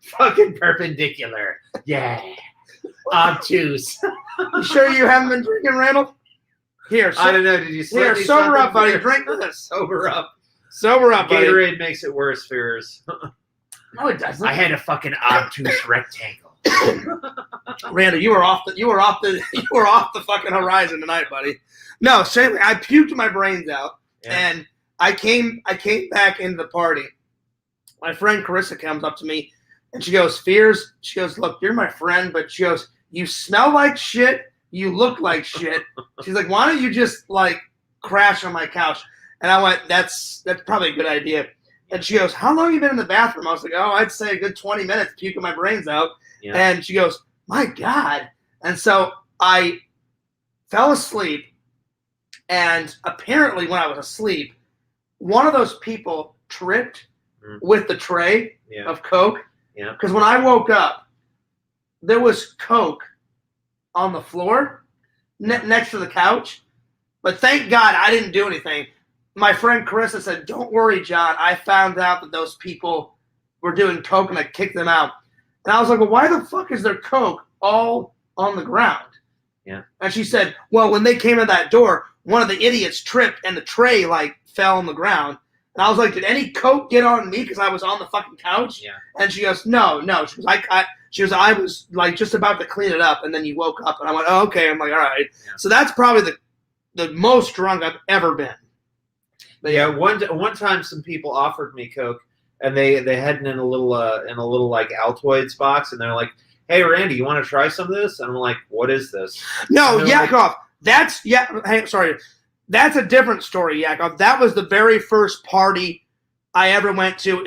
Fucking perpendicular. Yeah. Obtuse. You sure you haven't been drinking, Randall? Here, I don't know. Did you here, sober up, buddy. Drink this. Sober up. Sober up, buddy. Gatorade makes it worse, Fears. No, it doesn't. I had a fucking obtuse rectangle. Randall, you were off the fucking horizon tonight, buddy. No, seriously, I puked my brains out, and I came back into the party. My friend Carissa comes up to me, and she goes, Fears, she goes, look, you're my friend, but she goes, you smell like shit, you look like shit. She's like, why don't you just, like, crash on my couch? And I went, that's probably a good idea. And she goes, how long have you been in the bathroom? I was like, oh, I'd say a good 20 minutes, puking my brains out. Yeah. And she goes, my God. And so I fell asleep, and apparently when I was asleep, one of those people tripped with the tray of Coke. Yeah. Because when I woke up, there was Coke on the floor next to the couch. But thank God I didn't do anything. My friend Carissa said, don't worry, John. I found out that those people were doing Coke, and I kicked them out. And I was like, well, why the fuck is there Coke all on the ground? Yeah. And she said, well, when they came in that door, one of the idiots tripped, and the tray, like, fell on the ground. And I was like, did any Coke get on me because I was on the fucking couch? Yeah. And she goes, no. She goes, I was, like, just about to clean it up, and then you woke up. And I went, oh, okay. I'm like, all right. Yeah. So that's probably the most drunk I've ever been. But yeah, one time some people offered me Coke, and they had it in a little like Altoids box, and they're like, hey, Randy, you want to try some of this? And I'm like, what is this? No, yak off. That's Hey, sorry. That's a different story, Yakov. That was the very first party I ever went to.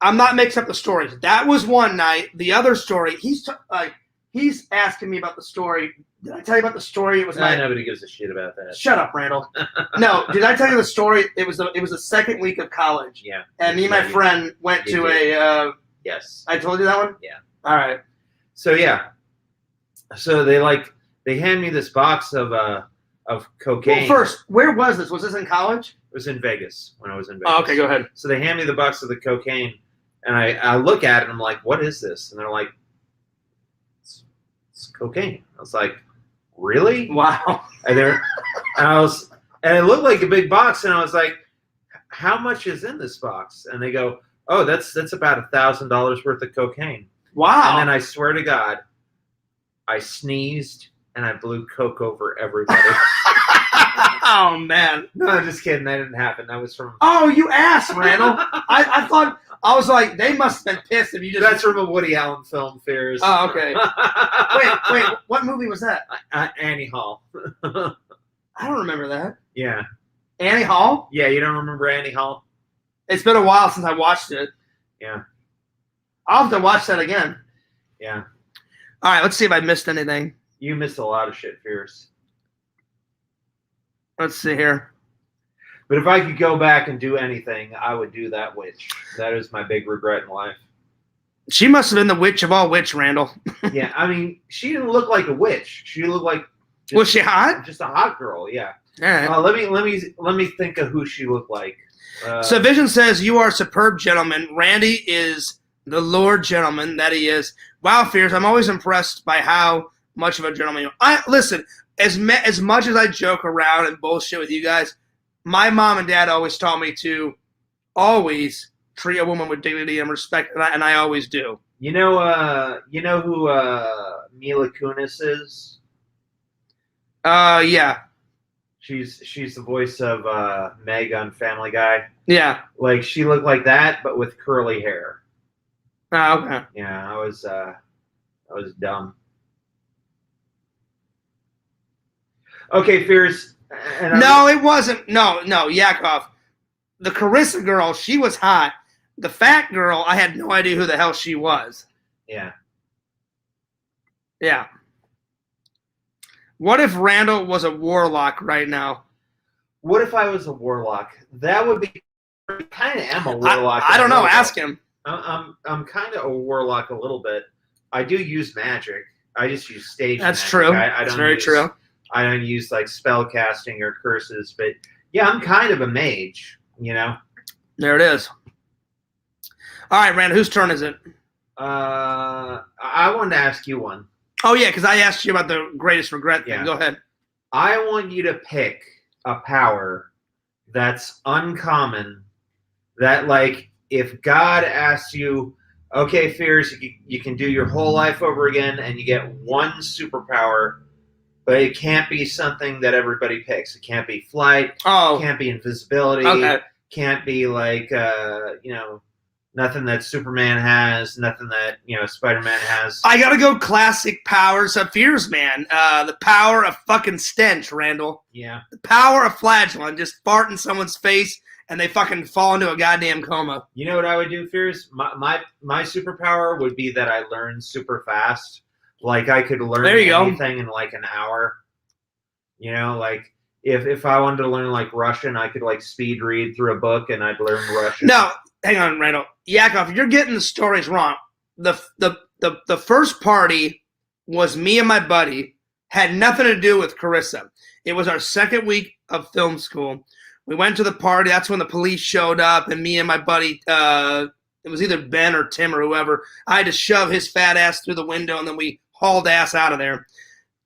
I'm not mixing up the stories. That was one night. The other story, he's asking me about the story. Did I tell you about the story? It was nobody gives a shit about that. Shut up, Randall. No, did I tell you the story? It was the second week of college. Yeah. And me and my friend went to a. Yes. I told you that one. Yeah. All right. So yeah. So they hand me this box of cocaine. Well, first, where was this? Was this in college? It was in Vegas when I was in Vegas. Oh, okay, go ahead. So they hand me the box of the cocaine, and I look at it and I'm like, "What is this?" And they're like, "It's cocaine." I was like, "Really?" Wow. And it looked like a big box, and I was like, "How much is in this box?" And they go, "Oh, that's about $1,000 worth of cocaine." Wow. And then I swear to God, I sneezed and I blew coke over everybody. Oh man. No, I'm just kidding. That didn't happen. That was from. Oh, you ass, Randall. I thought I was like, they must have been pissed if you just. That's from a Woody Allen film, Fears. Oh, okay. Wait. What movie was that? Annie Hall. I don't remember that. Yeah. Annie Hall? Yeah, you don't remember Annie Hall? It's been a while since I watched it. Yeah. I'll have to watch that again. Yeah. All right, let's see if I missed anything. You missed a lot of shit, Fierce. Let's see here. But if I could go back and do anything, I would do that witch. That is my big regret in life. She must have been the witch of all witch, Randall. Yeah, I mean, she didn't look like a witch. She looked like was she hot? Just a hot girl, yeah. All right. Let me think of who she looked like. So Vision says you are a superb gentleman. Randy is the Lord gentleman that he is. Wow, Fierce, I'm always impressed by how much of a gentleman you are. Listen, as much as I joke around and bullshit with you guys, my mom and dad always taught me to always treat a woman with dignity and respect, and I always do. You know who Mila Kunis is? Yeah. She's the voice of Meg on Family Guy. Yeah. Like she looked like that, but with curly hair. Oh, okay. Yeah, I was dumb. Okay, Fierce. No, it wasn't. No, Yakov. The Carissa girl, she was hot. The fat girl, I had no idea who the hell she was. Yeah. Yeah. What if Randall was a warlock right now? What if I was a warlock? That would be. I kind of am a warlock. I don't know. Ask him. I'm kind of a warlock a little bit. I do use magic. I just use stage. That's magic. true. That's very true. I don't use like spell casting or curses, but yeah, I'm kind of a mage. You know. There it is. All right, Randall. Whose turn is it? I wanted to ask you one. Oh yeah, because I asked you about the greatest regret thing. Yeah. Go ahead. I want you to pick a power that's uncommon. That like, if God asks you, okay, Fierce, you can do your whole life over again, and you get one superpower, but it can't be something that everybody picks. It can't be flight. Oh. It can't be invisibility. Okay. Can't be like nothing that Superman has, nothing that Spider-Man has. I gotta go classic powers of Fears, man. The power of fucking stench, Randall. Yeah. The power of flatulence, just fart in someone's face and they fucking fall into a goddamn coma. You know what I would do, Fears? My superpower would be that I learn super fast. Like I could learn anything in like an hour. You know, like if I wanted to learn like Russian, I could like speed read through a book and I'd learn Russian. No, hang on, Randall. Yakov, you're getting the stories wrong. The first party was me and my buddy. Had nothing to do with Carissa. It was our second week of film school. We went to the party. That's when the police showed up, and me and my buddy, it was either Ben or Tim or whoever, I had to shove his fat ass through the window, and then we hauled ass out of there.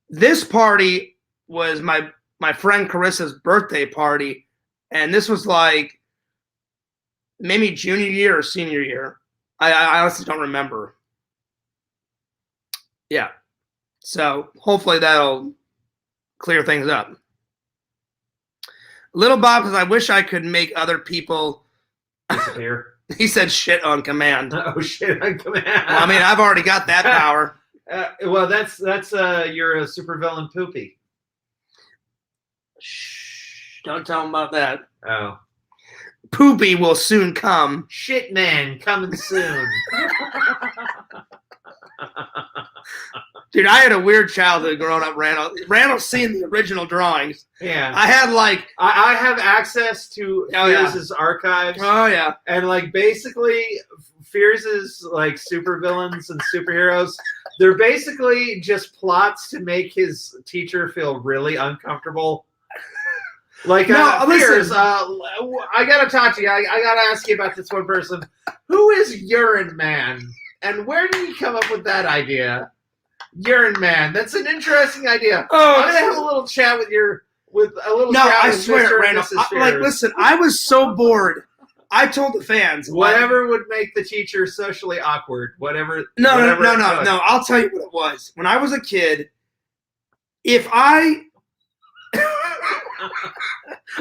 This party was my friend Carissa's birthday party, and this was like maybe junior year or senior year. I honestly don't remember. Yeah. So hopefully that'll clear things up. Little Bob, because I wish I could make other people disappear. He said shit on command. Oh, shit on command. Well, I mean, I've already got that power. Well, that's you're a supervillain Poopy. Shh, don't tell him about that. Oh. Poopy will soon come. Shit man, coming soon. Dude, I had a weird childhood growing up, Randall. Randall's seen the original drawings. Yeah. I had like... I have access to Fears' archives. Oh, yeah. And like basically Fears' like supervillains and superheroes, they're basically just plots to make his teacher feel really uncomfortable. Like, Fears, I gotta talk to you. I gotta ask you about this one person. Who is Urine Man? And where did you come up with that idea? Urine Man. That's an interesting idea. Oh, I'm gonna have a little chat with a little no, chat I with swear, Mr. Randall. and Mrs. Fears. Listen, I was so bored. I told the fans. Whatever would make the teacher socially awkward. Whatever. No. I'll tell you what it was. When I was a kid,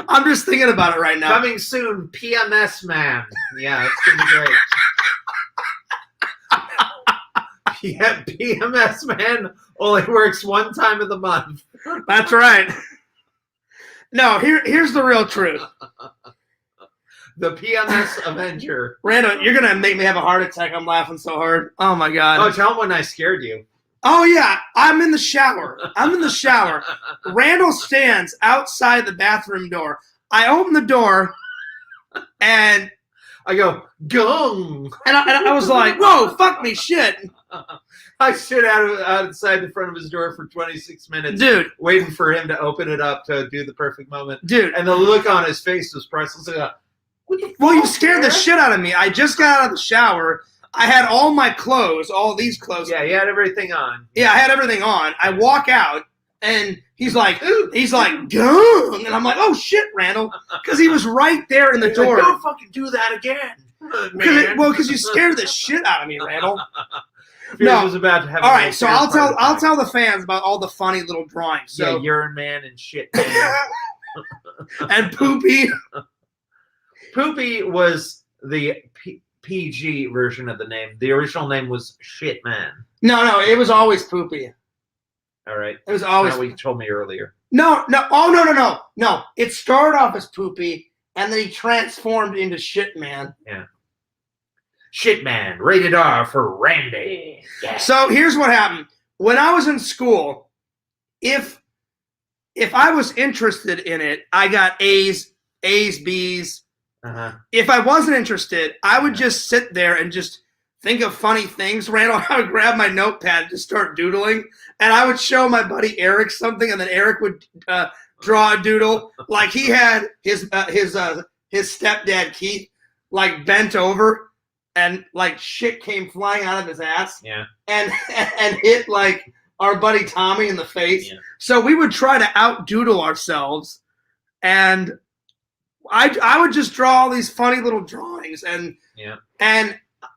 I'm just thinking about it right now. Coming soon, PMS Man. Yeah, it's gonna be great. Yeah, PMS Man only works one time of the month. That's right. No, here's the real truth. The PMS Avenger. Randall, you're gonna make me have a heart attack. I'm laughing so hard. Oh my god. Oh, tell him when I scared you. Oh yeah, I'm in the shower. Randall stands outside the bathroom door. I open the door, and I go, gong! And I was like, whoa, fuck me, shit. I stood outside the front of his door for 26 minutes. Dude. Waiting for him to open it up to do the perfect moment. Dude. And the look on his face was priceless. Well, you scared the shit out of me. I just got out of the shower. I had all my clothes, all these clothes. Yeah, you had everything on. Yeah, I had everything on. I walk out, and he's like, gong. And I'm like, oh, shit, Randall. Because he was right there in the door. Like, don't fucking do that again. Because you scared the shit out of me, Randall. Fears was about to have all right, so I'll tell the fans about all the funny little drawings. So, yeah, Urine Man and Shit Man. And Poopy. Poopy was the PG version of the name. The original name was Shit Man. No, it was always Poopy. All right. It was always. That's what you told me earlier. No. Oh, no. It started off as Poopy, and then he transformed into Shit Man. Yeah. Shit Man, rated R for Randy. Yeah. So here's what happened. When I was in school, if I was interested in it, I got A's, B's. Uh-huh. If I wasn't interested, I would just sit there and just think of funny things. Randall, I would grab my notepad and just start doodling, and I would show my buddy Eric something, and then Eric would draw a doodle. Like he had his stepdad Keith like bent over, and like shit came flying out of his ass. Yeah. And hit like our buddy Tommy in the face. Yeah. So we would try to outdoodle ourselves, and I would just draw all these funny little drawings, and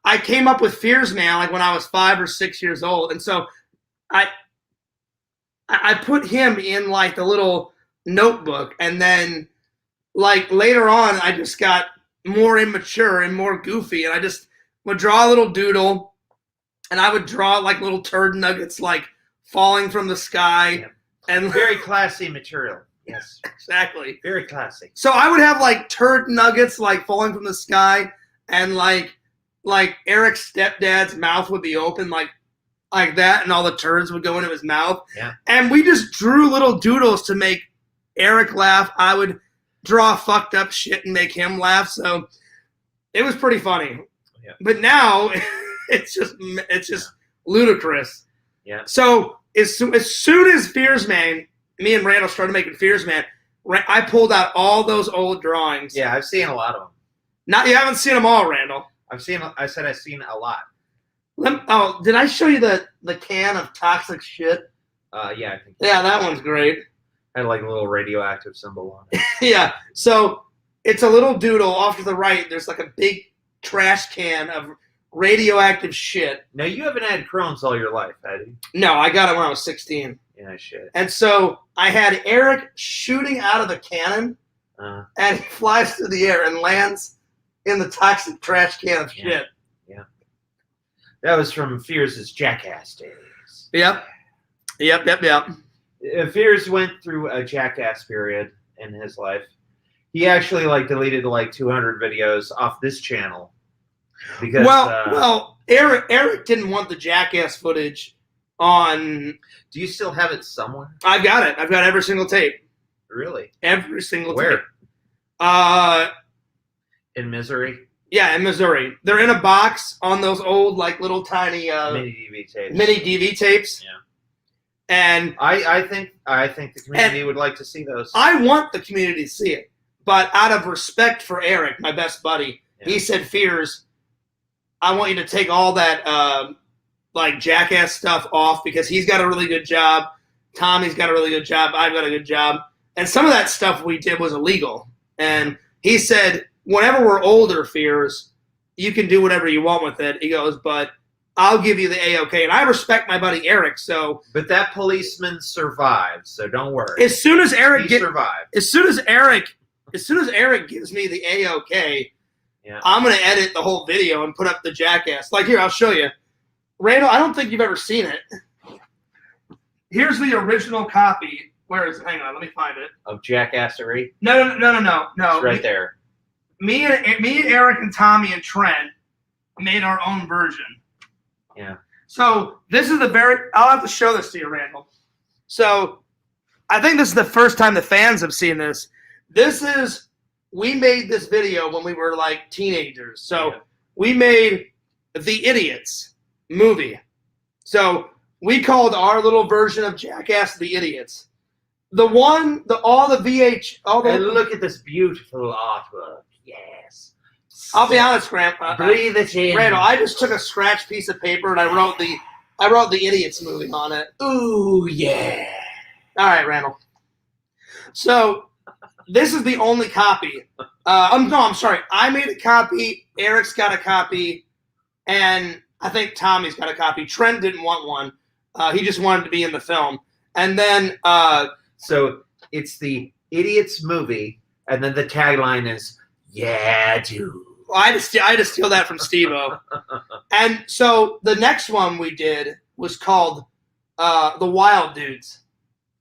I came up with Fears Man like when I was 5 or 6 years old, and so I put him in like the little notebook, and then like later on I just got more immature and more goofy, and I just would draw a little doodle, and I would draw like little turd nuggets like falling from the sky, and very classy material. Yes, exactly. Very classy. So I would have like turd nuggets like falling from the sky, and like Eric's stepdad's mouth would be open like that, and all the turds would go into his mouth. Yeah. And we just drew little doodles to make Eric laugh. I would draw fucked up shit and make him laugh. So it was pretty funny. Yeah. But now it's just ludicrous. Yeah. So as soon as Fears Man, me and Randall started making Fears Man, I pulled out all those old drawings. Yeah, I've seen a lot of them. You haven't seen them all, Randall. I've seen a lot. Did I show you the can of toxic shit? Yeah, I think. Yeah, that one's great. Had like a little radioactive symbol on it. Yeah, so it's a little doodle off to the right. There's like a big trash can of radioactive shit. Now, you haven't had Crohn's all your life, have you? No, I got it when I was 16. Yeah, shit. And so I had Eric shooting out of the cannon, and he flies through the air and lands in the toxic trash can of shit. Yeah. That was from Fears' Jackass days. Yep. Fears went through a jackass period in his life. He actually deleted 200 videos off this channel because Eric didn't want the jackass footage on. Do you still have it somewhere? I've got it. I've got every single tape. Really? Every single tape. Where? In Missouri. Yeah, in Missouri. They're in a box on those old little tiny mini DV tapes. Yeah. And I think the community would like to see those. I want the community to see it. But out of respect for Eric, my best buddy, he said, Fears, I want you to take all that jackass stuff off because he's got a really good job. Tommy's got a really good job. I've got a good job. And some of that stuff we did was illegal. And he said, whenever we're older, Fears, you can do whatever you want with it. He goes, but I'll give you the A-OK. And I respect my buddy Eric, so. But that policeman survived, so don't worry. As soon as Eric survived. As soon as Eric gives me the A-OK, I'm going to edit the whole video and put up the jackass. Here, I'll show you. Randall, I don't think you've ever seen it. Here's the original copy. Where is it? Hang on, let me find it. Of Jackassery? No. It's right there. Me and Eric and Tommy and Trent made our own version. Yeah. So this is I'll have to show this to you, Randall. So I think this is the first time the fans have seen this. We made this video when we were teenagers. So we made The Idiots movie. So we called our little version of Jackass The Idiots. And look at this beautiful artwork. Yes. I'll be honest, Grandpa. Breathe it in. Randall, I just took a scratch piece of paper and I wrote the Idiots movie on it. Ooh, yeah. All right, Randall. So this is the only copy. I'm sorry. I made a copy. Eric's got a copy, and I think Tommy's got a copy. Trent didn't want one. He just wanted to be in the film. And then so it's the Idiots movie, and then the tagline is "Yeah, dude." Well, I had to steal that from Steve-O. And so the next one we did was called The Wild Dudes,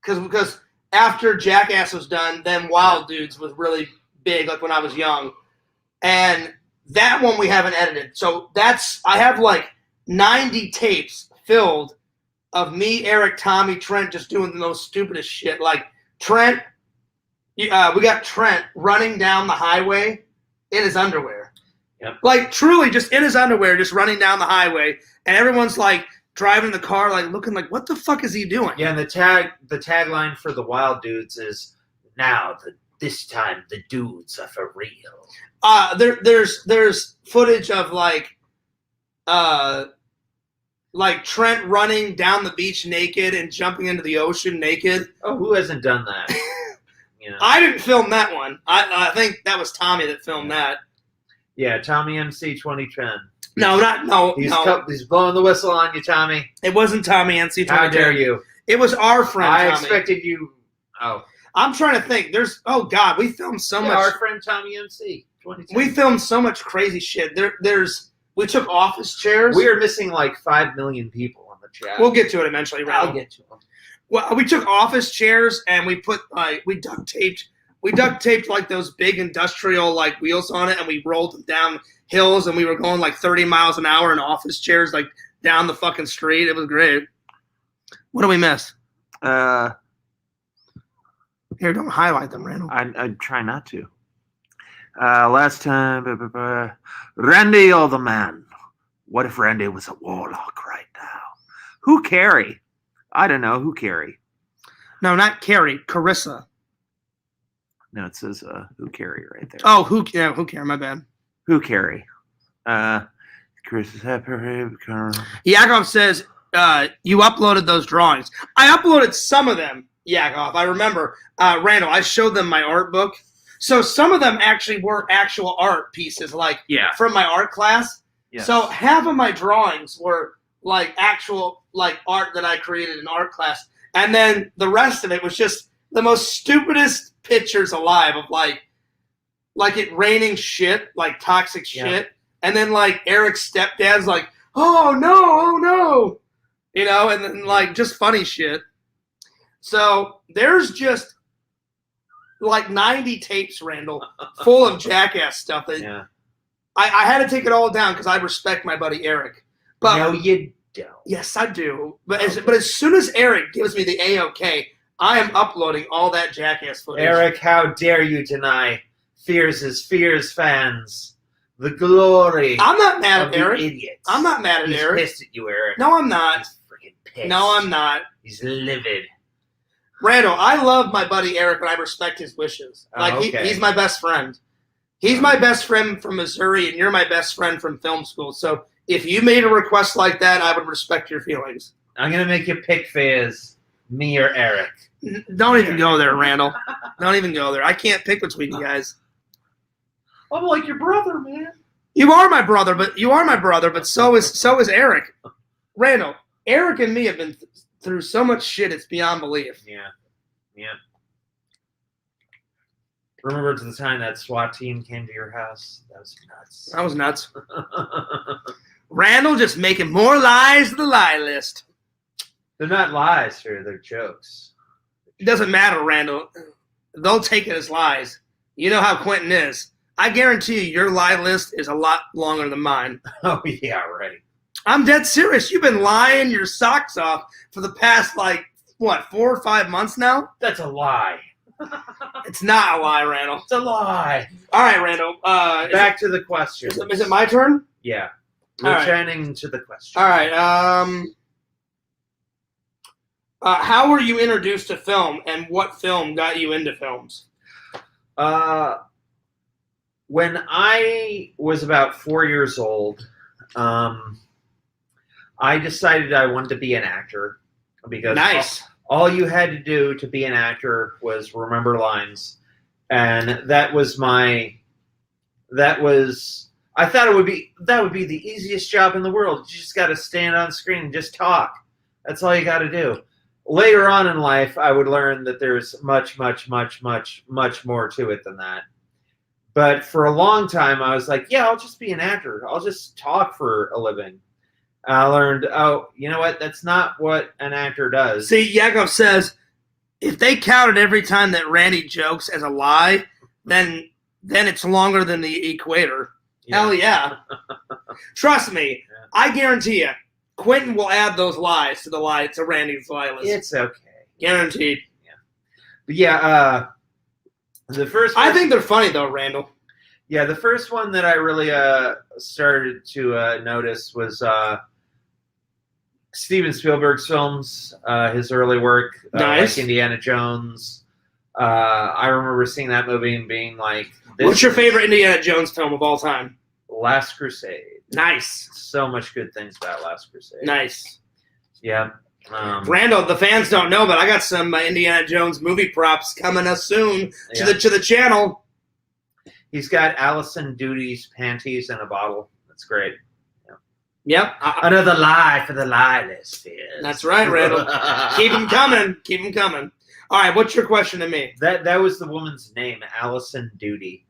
because after Jackass was done, then Wild Dudes was really big, when I was young. And that one we haven't edited. So I have 90 tapes filled of me, Eric, Tommy, Trent just doing the most stupidest shit. Trent, we got Trent running down the highway in his underwear. Yep. Truly just in his underwear, just running down the highway. And everyone's driving the car, looking what the fuck is he doing? Yeah, and the tagline for the Wild Dudes is this time the dudes are for real. There's footage of Trent running down the beach naked and jumping into the ocean naked. Oh, who hasn't done that? I didn't film that one. I think that was Tommy that filmed that. Yeah, Tommy MC 2010. No. He's blowing the whistle on you, Tommy. It wasn't Tommy MC 2010. How dare you? It was our friend Tommy. I expected you. Oh. I'm trying to think. We filmed so much. Our friend Tommy MC 2010. We filmed so much crazy shit. We took office chairs. We are missing 5 million people on the chat. We'll get to it eventually, Randall. I'll get to them. Well, we took office chairs and we put we duct taped those big industrial wheels on it, and we rolled them down hills, and we were going 30 miles an hour in office chairs down the fucking street. It was great. What do we miss? Here, don't highlight them, Randall. I try not to. Last time, Randy or the man? What if Randy was a warlock right now? Who Carrie? I don't know. Who Carrie? No, not Carrie. Carissa. No, it says who Carrie right there. Oh, who Carrie? My bad. Who Carrie? Chris is happy. Yakov says you uploaded those drawings. I uploaded some of them, Yakov. I remember. Randall, I showed them my art book. So some of them actually were actual art pieces, from my art class. Yes. So half of my drawings were actual art that I created in art class, and then the rest of it was just the most stupidest pictures alive of it raining shit, toxic shit, and then Eric's stepdad's oh no, and then like just funny shit. So there's just like 90 tapes, Randall, full of Jackass stuff. That I had to take it all down because I respect my buddy Eric. But no, you don't. Yes, I do. But as soon as Eric gives me the A-OK, I am uploading all that Jackass footage. Eric, how dare you deny Fears fans the glory? I'm not mad at Eric. Idiots. I'm not mad at Eric. He's pissed at you, Eric. No, I'm not. He's freaking pissed. No, I'm not. He's livid. Randall, I love my buddy Eric, and I respect his wishes. He's my best friend. He's my best friend from Missouri, and you're my best friend from film school. So if you made a request like that, I would respect your feelings. I'm going to make you pick Fizz, me or Eric. Don't even go there, Randall. Don't even go there. I can't pick between you guys. I'm like your brother, man. You are my brother, but so is Eric. Randall, Eric and me have been through so much shit, it's beyond belief. Yeah. Remember the time that SWAT team came to your house? That was nuts. That was nuts. Randall just making more lies to the lie list. They're not lies, sir. They're jokes. It doesn't matter, Randall. They'll take it as lies. You know how Quentin is. I guarantee you your lie list is a lot longer than mine. Oh, yeah, right. I'm dead serious. You've been lying your socks off for the past, 4 or 5 months now? That's a lie. It's not a lie, Randall. It's a lie. All right, Randall. Back to the question. Is it my turn? Yeah. All right. Returning to the question. All right. How were you introduced to film, and what film got you into films? When I was about 4 years old, I decided I wanted to be an actor because Nice. all you had to do to be an actor was remember lines, and that was I thought that would be the easiest job in the world. You just got to stand on screen and just talk. That's all you got to do. Later on in life, I would learn that there's much, much, much, much, much more to it than that. But for a long time, I was like, yeah, I'll just be an actor. I'll just talk for a living. I learned, you know what? That's not what an actor does. See, Yakov says, if they counted every time that Randy jokes as a lie, then it's longer than the equator. Yeah. Hell yeah. Trust me, Yeah. I guarantee you, Quentin will add those lies to Randy's lie list. It's okay. Guaranteed. But yeah, the first one, I think they're funny, though, Randall. Yeah, the first one that I really started to notice was Steven Spielberg's films, his early work, Nice. like Indiana Jones. I remember seeing that movie and being like, What's your favorite Indiana Jones film of all time? Last Crusade. Nice. So much good things about Last Crusade. Nice. Yeah. Randall, the fans don't know, but I got some Indiana Jones movie props coming us soon to the channel. He's got Allison Duty's panties in a bottle. That's great. Yep. Another lie for the lie list. That's right, Randall. Keep them coming. Keep them coming. All right, what's your question to me? That was the woman's name, Allison Duty.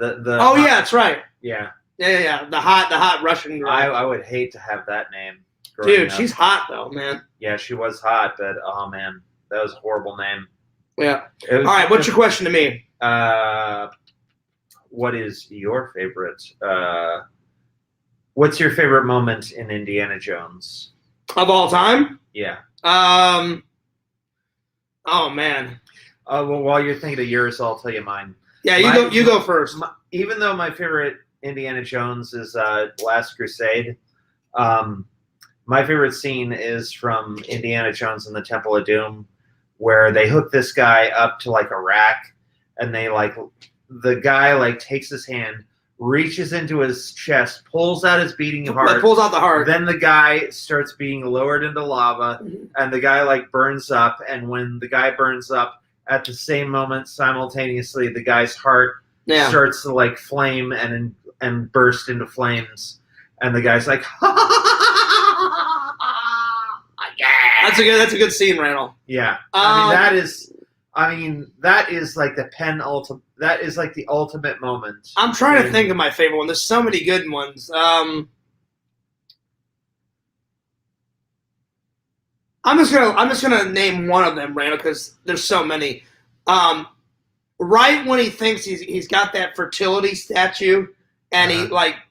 Oh, yeah, that's right. Yeah. Yeah. The hot Russian girl. I would hate to have that name. Dude, Up. she's hot, though, man. Yeah, she was hot, but oh, man. That was a horrible name. Yeah. All right, what's your question to me? What is your favorite? What's your favorite moment in Indiana Jones? Of all time? Yeah. Oh, man. Well, while you're thinking of yours, I'll tell you mine. Yeah, you go first. Even though my favorite Indiana Jones is Last Crusade, my favorite scene is from Indiana Jones and the Temple of Doom, where they hook this guy up to like a rack, and the guy takes his hand, reaches into his chest, pulls out his beating heart, Pulls out the heart. Then the guy starts being lowered into lava, and the guy burns up. And when the guy burns up, at the same moment, simultaneously, the guy's heart starts to flame and burst into flames, and the guy's like, yeah. That's a good scene, Randall. Yeah, that is like the penultimate. That is like the ultimate moment. I'm trying to think of my favorite one. There's so many good ones. I'm just gonna name one of them, Randall, because there's so many. Right when he thinks he's got that fertility statue, and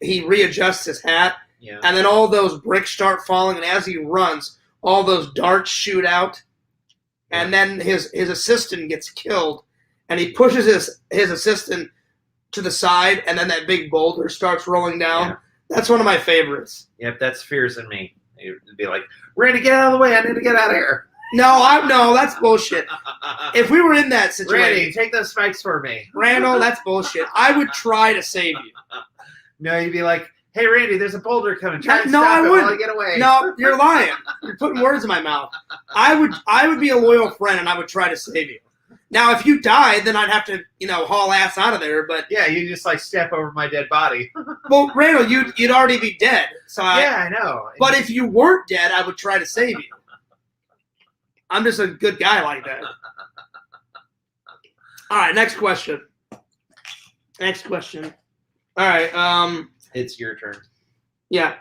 he readjusts his hat, and then all those bricks start falling, and as he runs, all those darts shoot out, and then his assistant gets killed, and he pushes his assistant to the side, and then that big boulder starts rolling down. Yeah. That's one of my favorites. Yep, that's Fears in Me. It'd be like, Randy, get out of the way. I need to get out of here. No, that's bullshit. If we were in that situation, Randy, take those spikes for me. Randall, that's bullshit. I would try to save you. No, you'd be like, hey, Randy, there's a boulder coming. Try and stop it while I get away. No, you're lying. You're putting words in my mouth. I would be a loyal friend, and I would try to save you. Now, if you died, then I'd have to, haul ass out of there. But yeah, you just step over my dead body. Well, Randall, you'd already be dead. So I know. But if you weren't dead, I would try to save you. I'm just a good guy like that. All right, next question. All right. It's your turn. Yeah.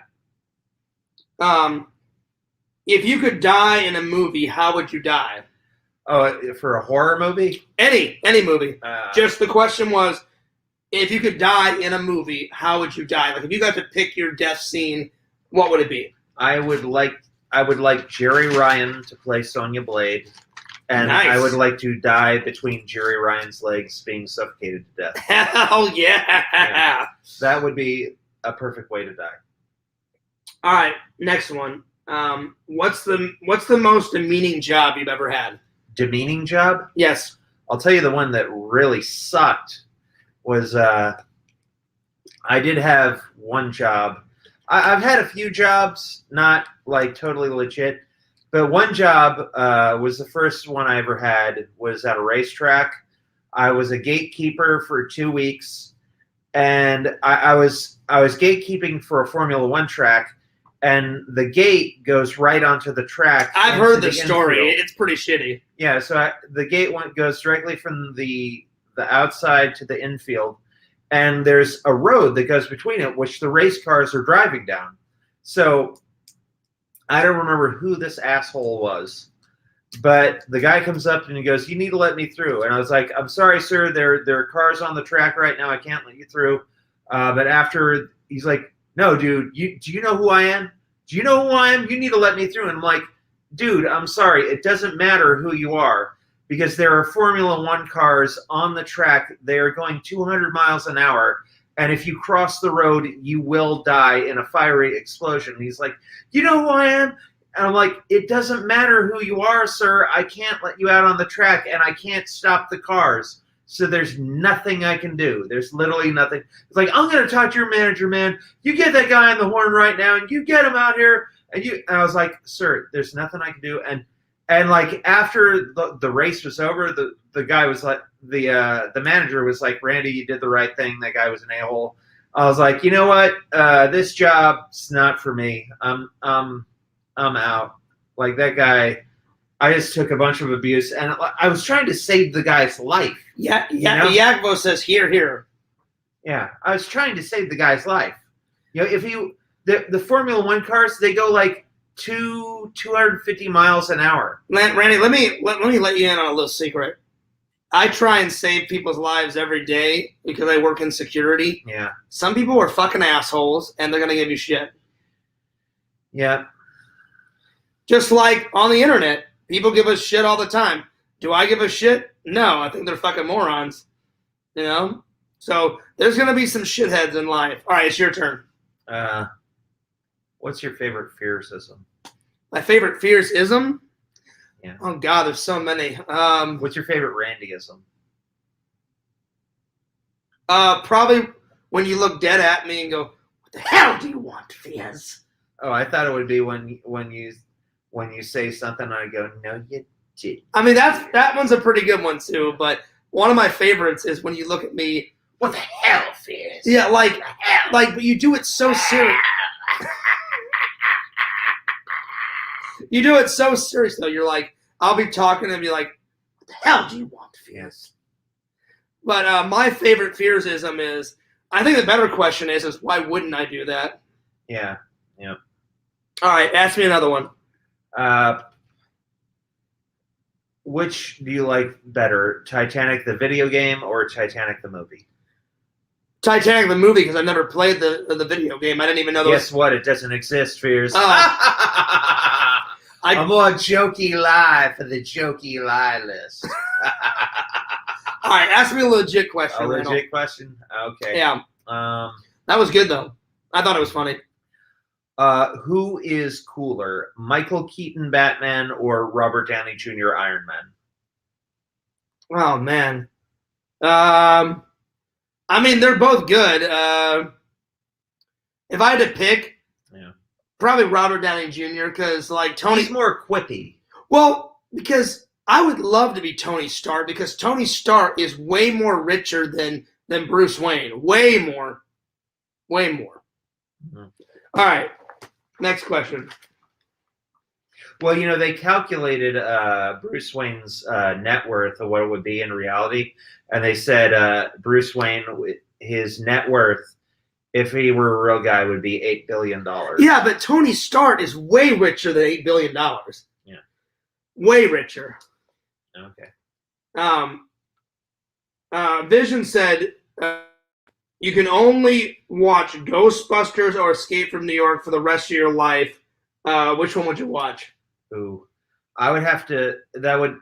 If you could die in a movie, how would you die? Oh, for a horror movie? Any movie. Just the question was, if you could die in a movie, how would you die? Like, if you got to pick your death scene, what would it be? I would like Jerry Ryan to play Sonya Blade, and nice. I would like to die between Jerry Ryan's legs, being suffocated to death. Hell yeah! That would be a perfect way to die. All right, next one. What's the most demeaning job you've ever had? Demeaning job? Yes. I'll tell you the one that really sucked was I did have one job. I've had a few jobs, not totally legit, but one job was the first one I ever had, was at a racetrack. I was a gatekeeper for 2 weeks, and I was gatekeeping for a Formula One track, and the gate goes right onto the track. I've heard the story. It's pretty shitty. Yeah, so the gate goes directly from the outside to the infield. And there's a road that goes between it, which the race cars are driving down. So I don't remember who this asshole was, but the guy comes up and he goes, "You need to let me through." And I was like, "I'm sorry, sir. There are cars on the track right now. I can't let you through." But after, he's like, "No, dude. Do you know who I am? Do you know who I am? You need to let me through." And I'm like, "Dude, I'm sorry. It doesn't matter who you are. Because there are Formula One cars on the track. They are going 200 miles an hour. And if you cross the road, you will die in a fiery explosion." And he's like, "You know who I am?" And I'm like, "It doesn't matter who you are, sir. I can't let you out on the track, and I can't stop the cars. So there's nothing I can do. There's literally nothing." It's like, "I'm going to talk to your manager, man. You get that guy on the horn right now, and you get him out here." And I was like, "Sir, there's nothing I can do." And after the race was over, the guy was like, the manager was like, "Randy, you did the right thing. That guy was an a-hole." I was like, "You know what? This job's not for me. I'm out." Like, that guy, I just took a bunch of abuse, and I was trying to save the guy's life. Yeah. Yakvo says, here. Yeah, I was trying to save the guy's life. If the Formula One cars, they go 250 miles an hour. Randy, let me let you in on a little secret. I try and save people's lives every day because I work in security. Yeah. Some people are fucking assholes, and they're going to give you shit. Yeah. Just like on the internet, people give us shit all the time. Do I give a shit? No, I think they're fucking morons. So there's going to be some shitheads in life. All right, it's your turn. What's your favorite fearsism? My favorite fearsism? Yeah. Oh, God, there's so many. What's your favorite Randyism? Probably when you look dead at me and go, "What the hell do you want, Fizz?" Oh, I thought it would be when you say something and I go, "No, you did." I mean, that one's a pretty good one, too. But one of my favorites is when you look at me, "What the hell, Fizz?" Yeah, but you do it so serious. You do it so serious, though. You're like, I'll be talking and be like, "What the hell do you want, Fizz?" But my favorite fearsism is, I think the better question is why wouldn't I do that? Yeah. All right, ask me another one. Which do you like better, Titanic the video game or Titanic the movie? Titanic the movie, because I never played the video game. I didn't even know. Guess what? It doesn't exist, Fears. Oh. A more jokey lie for the jokey lie list. All right, ask me a legit question. A Randall. legit question? Okay. Yeah. That was good though. I thought it was funny. Who is cooler, Michael Keaton Batman or Robert Downey Jr. Iron Man? Oh man. I mean, they're both good. If I had to pick, probably Robert Downey Jr. because like Tony. He's more quippy. Well, because I would love to be Tony Stark because Tony Stark is way more richer than Bruce Wayne. Way more. Mm-hmm. All right. Next question. Well, they calculated Bruce Wayne's net worth of what it would be in reality, and they said Bruce Wayne, his net worth, if he were a real guy, would be $8 billion. Yeah, but Tony Stark is way richer than $8 billion. Yeah. Way richer. Okay. Vision said you can only watch Ghostbusters or Escape from New York for the rest of your life. Which one would you watch? Ooh, I would have to. That would.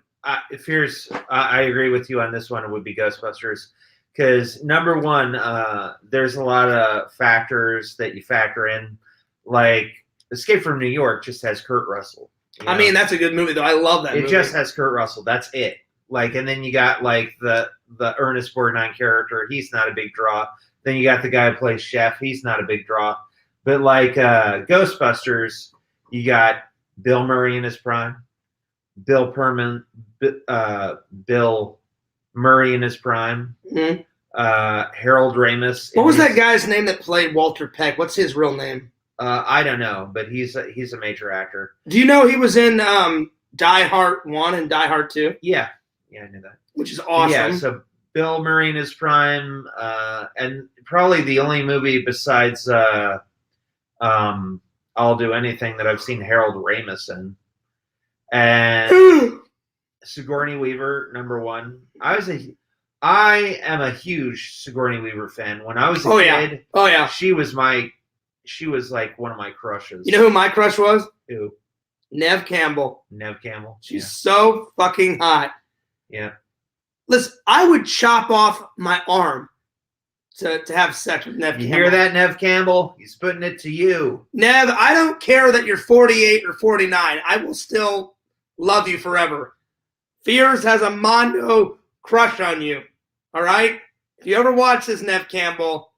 Fears. I agree with you on this one. It would be Ghostbusters because number one, there's a lot of factors that you factor in. Like Escape from New York just has Kurt Russell. I mean, that's a good movie though. I love that. It movie. just has Kurt Russell. That's it. Like, and then you got like the Ernest Borgnine character. He's not a big draw. Then you got the guy who plays Chef. He's not a big draw. But like Ghostbusters, you got Bill Murray in his prime, Bill Murray in his prime, mm-hmm. Harold Ramis. What was that guy's name that played Walter Peck? What's his real name? I don't know, but he's a major actor. Do you know he was in Die Hard 1 and Die Hard 2? Yeah, I knew that. Which is awesome. Yeah, so Bill Murray in his prime, and probably the only movie besides I'll Do Anything that I've seen Harold Ramis in. And Sigourney Weaver, number one. I am a huge Sigourney Weaver fan. When I was a kid, she was like one of my crushes. You know who my crush was? Who? Neve Campbell. She's so fucking hot. Yeah. Listen, I would chop off my arm to have sex with Neve Campbell. You hear that, Neve Campbell? He's putting it to you. Neve, I don't care that you're 48 or 49. I will still love you forever. Fears has a mondo crush on you. All right? If you ever watch this, Neve Campbell,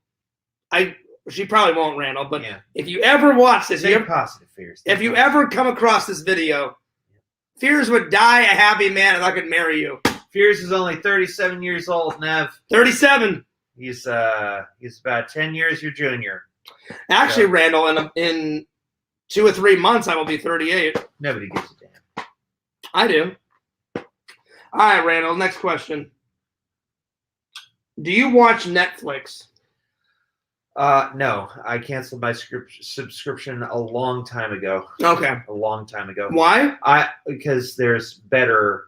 she probably won't, Randall, but if you ever watch this, positive, Fears. If you ever come across this video, Fears would die a happy man if I could marry you. Fears is only 37 years old, Nev. 37. He's about 10 years your junior. Actually, Randall, in 2 or 3 months, I will be 38. Nobody gives a damn. I do. All right, Randall, next question. Do you watch Netflix? No. I canceled my subscription a long time ago. Okay. A long time ago. Why? Because there's better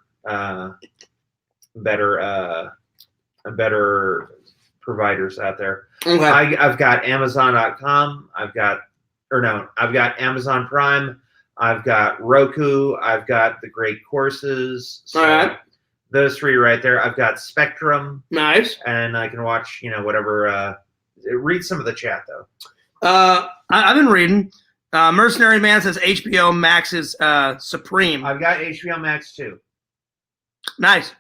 providers out there. Okay. I've got Amazon.com. I've got Amazon Prime. I've got Roku. I've got the Great Courses. So all right. Those 3 right there. I've got Spectrum. Nice. And I can watch, whatever. Read some of the chat, though. I've been reading. Mercenary Man says HBO Max is supreme. I've got HBO Max, too. Nice.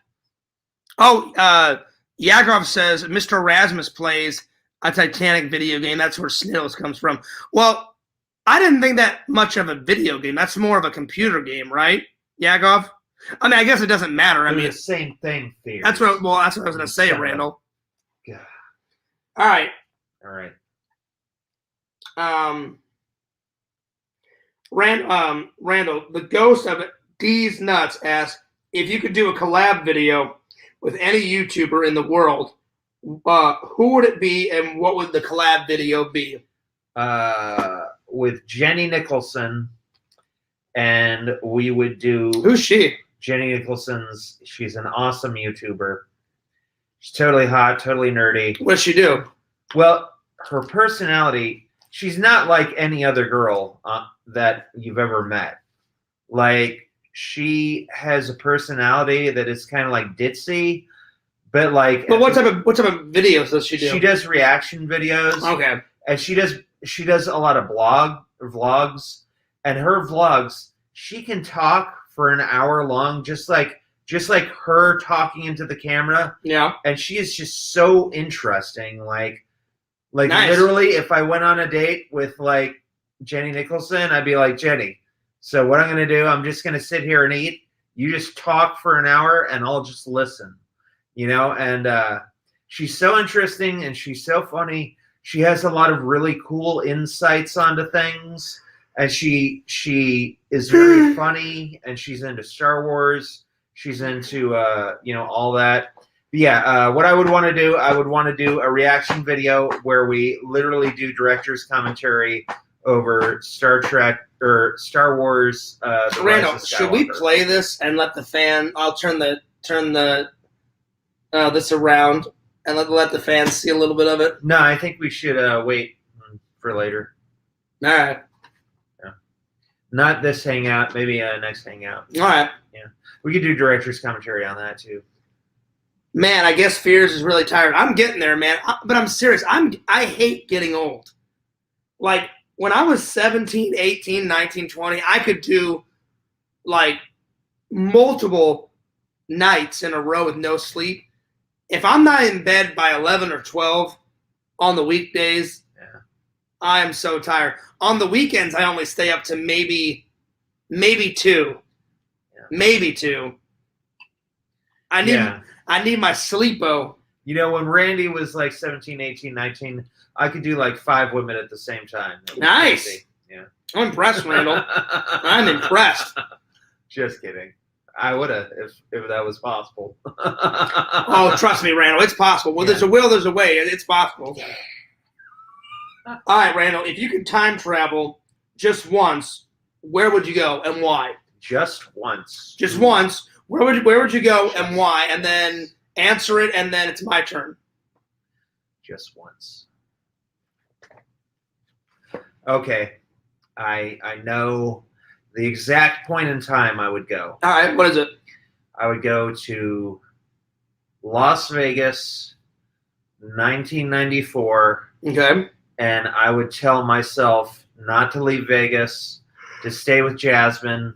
Oh, Yakov says Mr. Erasmus plays a Titanic video game. That's where Sniddles comes from. Well, I didn't think that much of a video game. That's more of a computer game, right, Yakov? I mean, I guess it doesn't matter. They're the same thing, Fears. That's what I was going to say, Randall. God. All right. Randall, the ghost of D's Nuts asks, if you could do a collab video with any YouTuber in the world, who would it be and what would the collab video be? With Jenny Nicholson, and we would do... Who's she? Jenny Nicholson's. She's an awesome YouTuber. She's totally hot, totally nerdy. What's she do? Well, her personality, she's not like any other girl that you've ever met. Like, she has a personality that is kind of like ditzy, but like. But what type of videos does she do? She does reaction videos. Okay. And she does a lot of vlogs, and her vlogs, she can talk for an hour long, just like her talking into the camera. Yeah. And she is just so interesting. Like Nice. Literally, if I went on a date with like Jenny Nicholson, I'd be like, Jenny, so what I'm going to do, I'm just going to sit here and eat. You just talk for an hour and I'll just listen, and she's so interesting and she's so funny. She has a lot of really cool insights onto things, and she is very funny, and she's into Star Wars. She's into all that. But yeah, what I would want to do, I would want to do a reaction video where we literally do director's commentary over Star Trek or Star Wars. Randall, should we play this and let the fan? I'll turn the this around and let the fans see a little bit of it. No, I think we should wait for later. All right. Yeah. Not this hangout. Maybe next hangout. All right. Yeah, we could do director's commentary on that too. Man, I guess Fears is really tired. I'm getting there, man. But I'm serious. I hate getting old. Like, when I was 17, 18, 19, 20, I could do, like, multiple nights in a row with no sleep. If I'm not in bed by 11 or 12 on the weekdays, I am so tired. On the weekends, I only stay up to maybe 2. Yeah. Maybe 2. I need my sleepo. When Randy was like 17, 18, 19, I could do like 5 women at the same time. Nice. Crazy. Yeah. I'm impressed, Randall. I'm impressed. Just kidding. I would have if that was possible. Oh, trust me, Randall. It's possible. Well, there's a will, there's a way. It's possible. All right, Randall. If you could time travel just once, where would you go and why? Just once. Just once. Where would you go and why? And then answer it, and then it's my turn. Just once. Okay. I know the exact point in time I would go. All right. What is it? I would go to Las Vegas, 1994. Okay. And I would tell myself not to leave Vegas, to stay with Jasmine,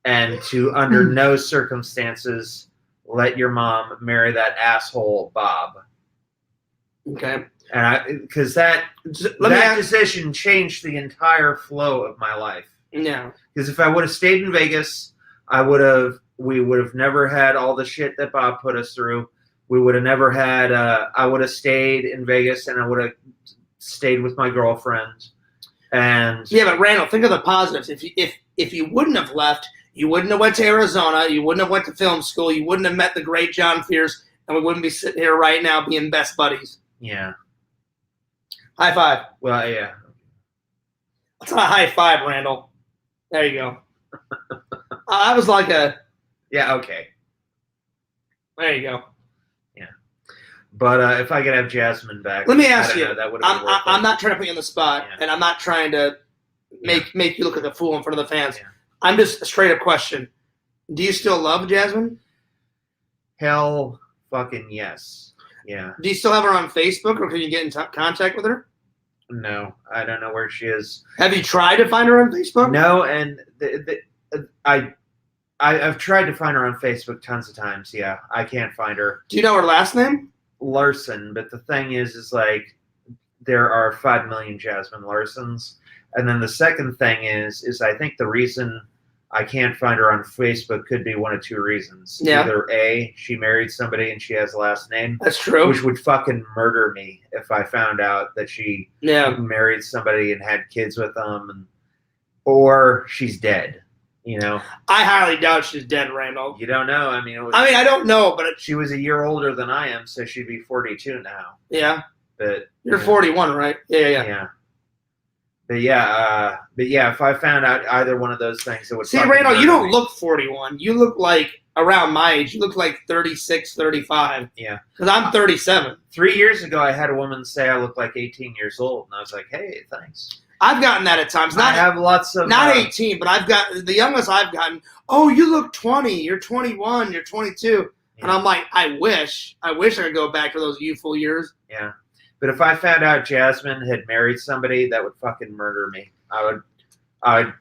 and to, under no circumstances, let your mom marry that asshole Bob. Okay. And because that decision changed the entire flow of my life. Yeah. Because if I would have stayed in Vegas, we would have never had all the shit that Bob put us through. We would have never had. I would have stayed in Vegas, and I would have stayed with my girlfriend. And yeah, but Randall, think of the positives. If you wouldn't have left, you wouldn't have went to Arizona. You wouldn't have went to film school. You wouldn't have met the great John Fierce, and we wouldn't be sitting here right now being best buddies. Yeah. High five. Well, yeah. That's not a high five, Randall. There you go. I was like a. Yeah. Okay. There you go. Yeah. But if I could have Jasmine back, let me ask you. That would have been worth it. I'm not trying to put you on the spot, and I'm not trying to make you look like a fool in front of the fans. Yeah. I'm just a straight up question. Do you still love Jasmine? Hell fucking yes. Yeah. Do you still have her on Facebook, or can you get in contact with her? No, I don't know where she is. Have you tried to find her on Facebook? No, and I've tried to find her on Facebook tons of times. Yeah, I can't find her. Do you know her last name? Larson. But the thing is like there are 5 million Jasmine Larsons, and then the second thing is I think the reason I can't find her on Facebook could be one of 2 reasons. Yeah. Either A, she married somebody and she has a last name. That's true. Which would fucking murder me if I found out that she married somebody and had kids with them, or she's dead. I highly doubt she's dead, Randall. You don't know. I mean, I don't know, but she was a year older than I am, so she'd be 42 now. Yeah. But you're 41, right? Yeah. But yeah, if I found out either one of those things, it would. See, Randall, you don't look 41. You look like around my age. You look like 36, 35. Yeah. Because I'm 37. 3 years ago, I had a woman say I look like 18 years old, and I was like, "Hey, thanks." I've gotten that at times. I have lots of not 18, but I've got the youngest I've gotten. Oh, you look 20. You're 21. You're 22. Yeah. And I'm like, I wish I could go back to those youthful years. Yeah. But if I found out Jasmine had married somebody, that would fucking murder me. I would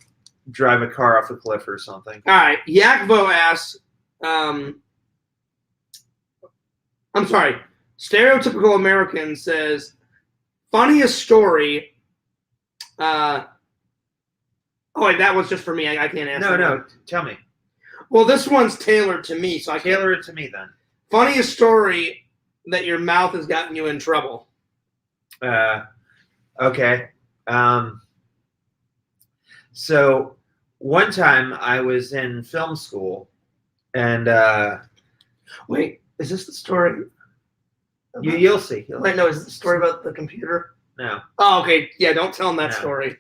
drive a car off a cliff or something. All right. Yakvo asks, I'm sorry. Stereotypical American says, funniest story. Oh, wait, that was just for me. I can't answer. No, tell me. Well, this one's tailored to me, so I tailor it to me then. Funniest story that your mouth has gotten you in trouble. Okay. So one time I was in film school, and wait, is this the story? You'll see. Wait, no, is this the story about the computer? No. Oh, okay. Yeah, don't tell him that story.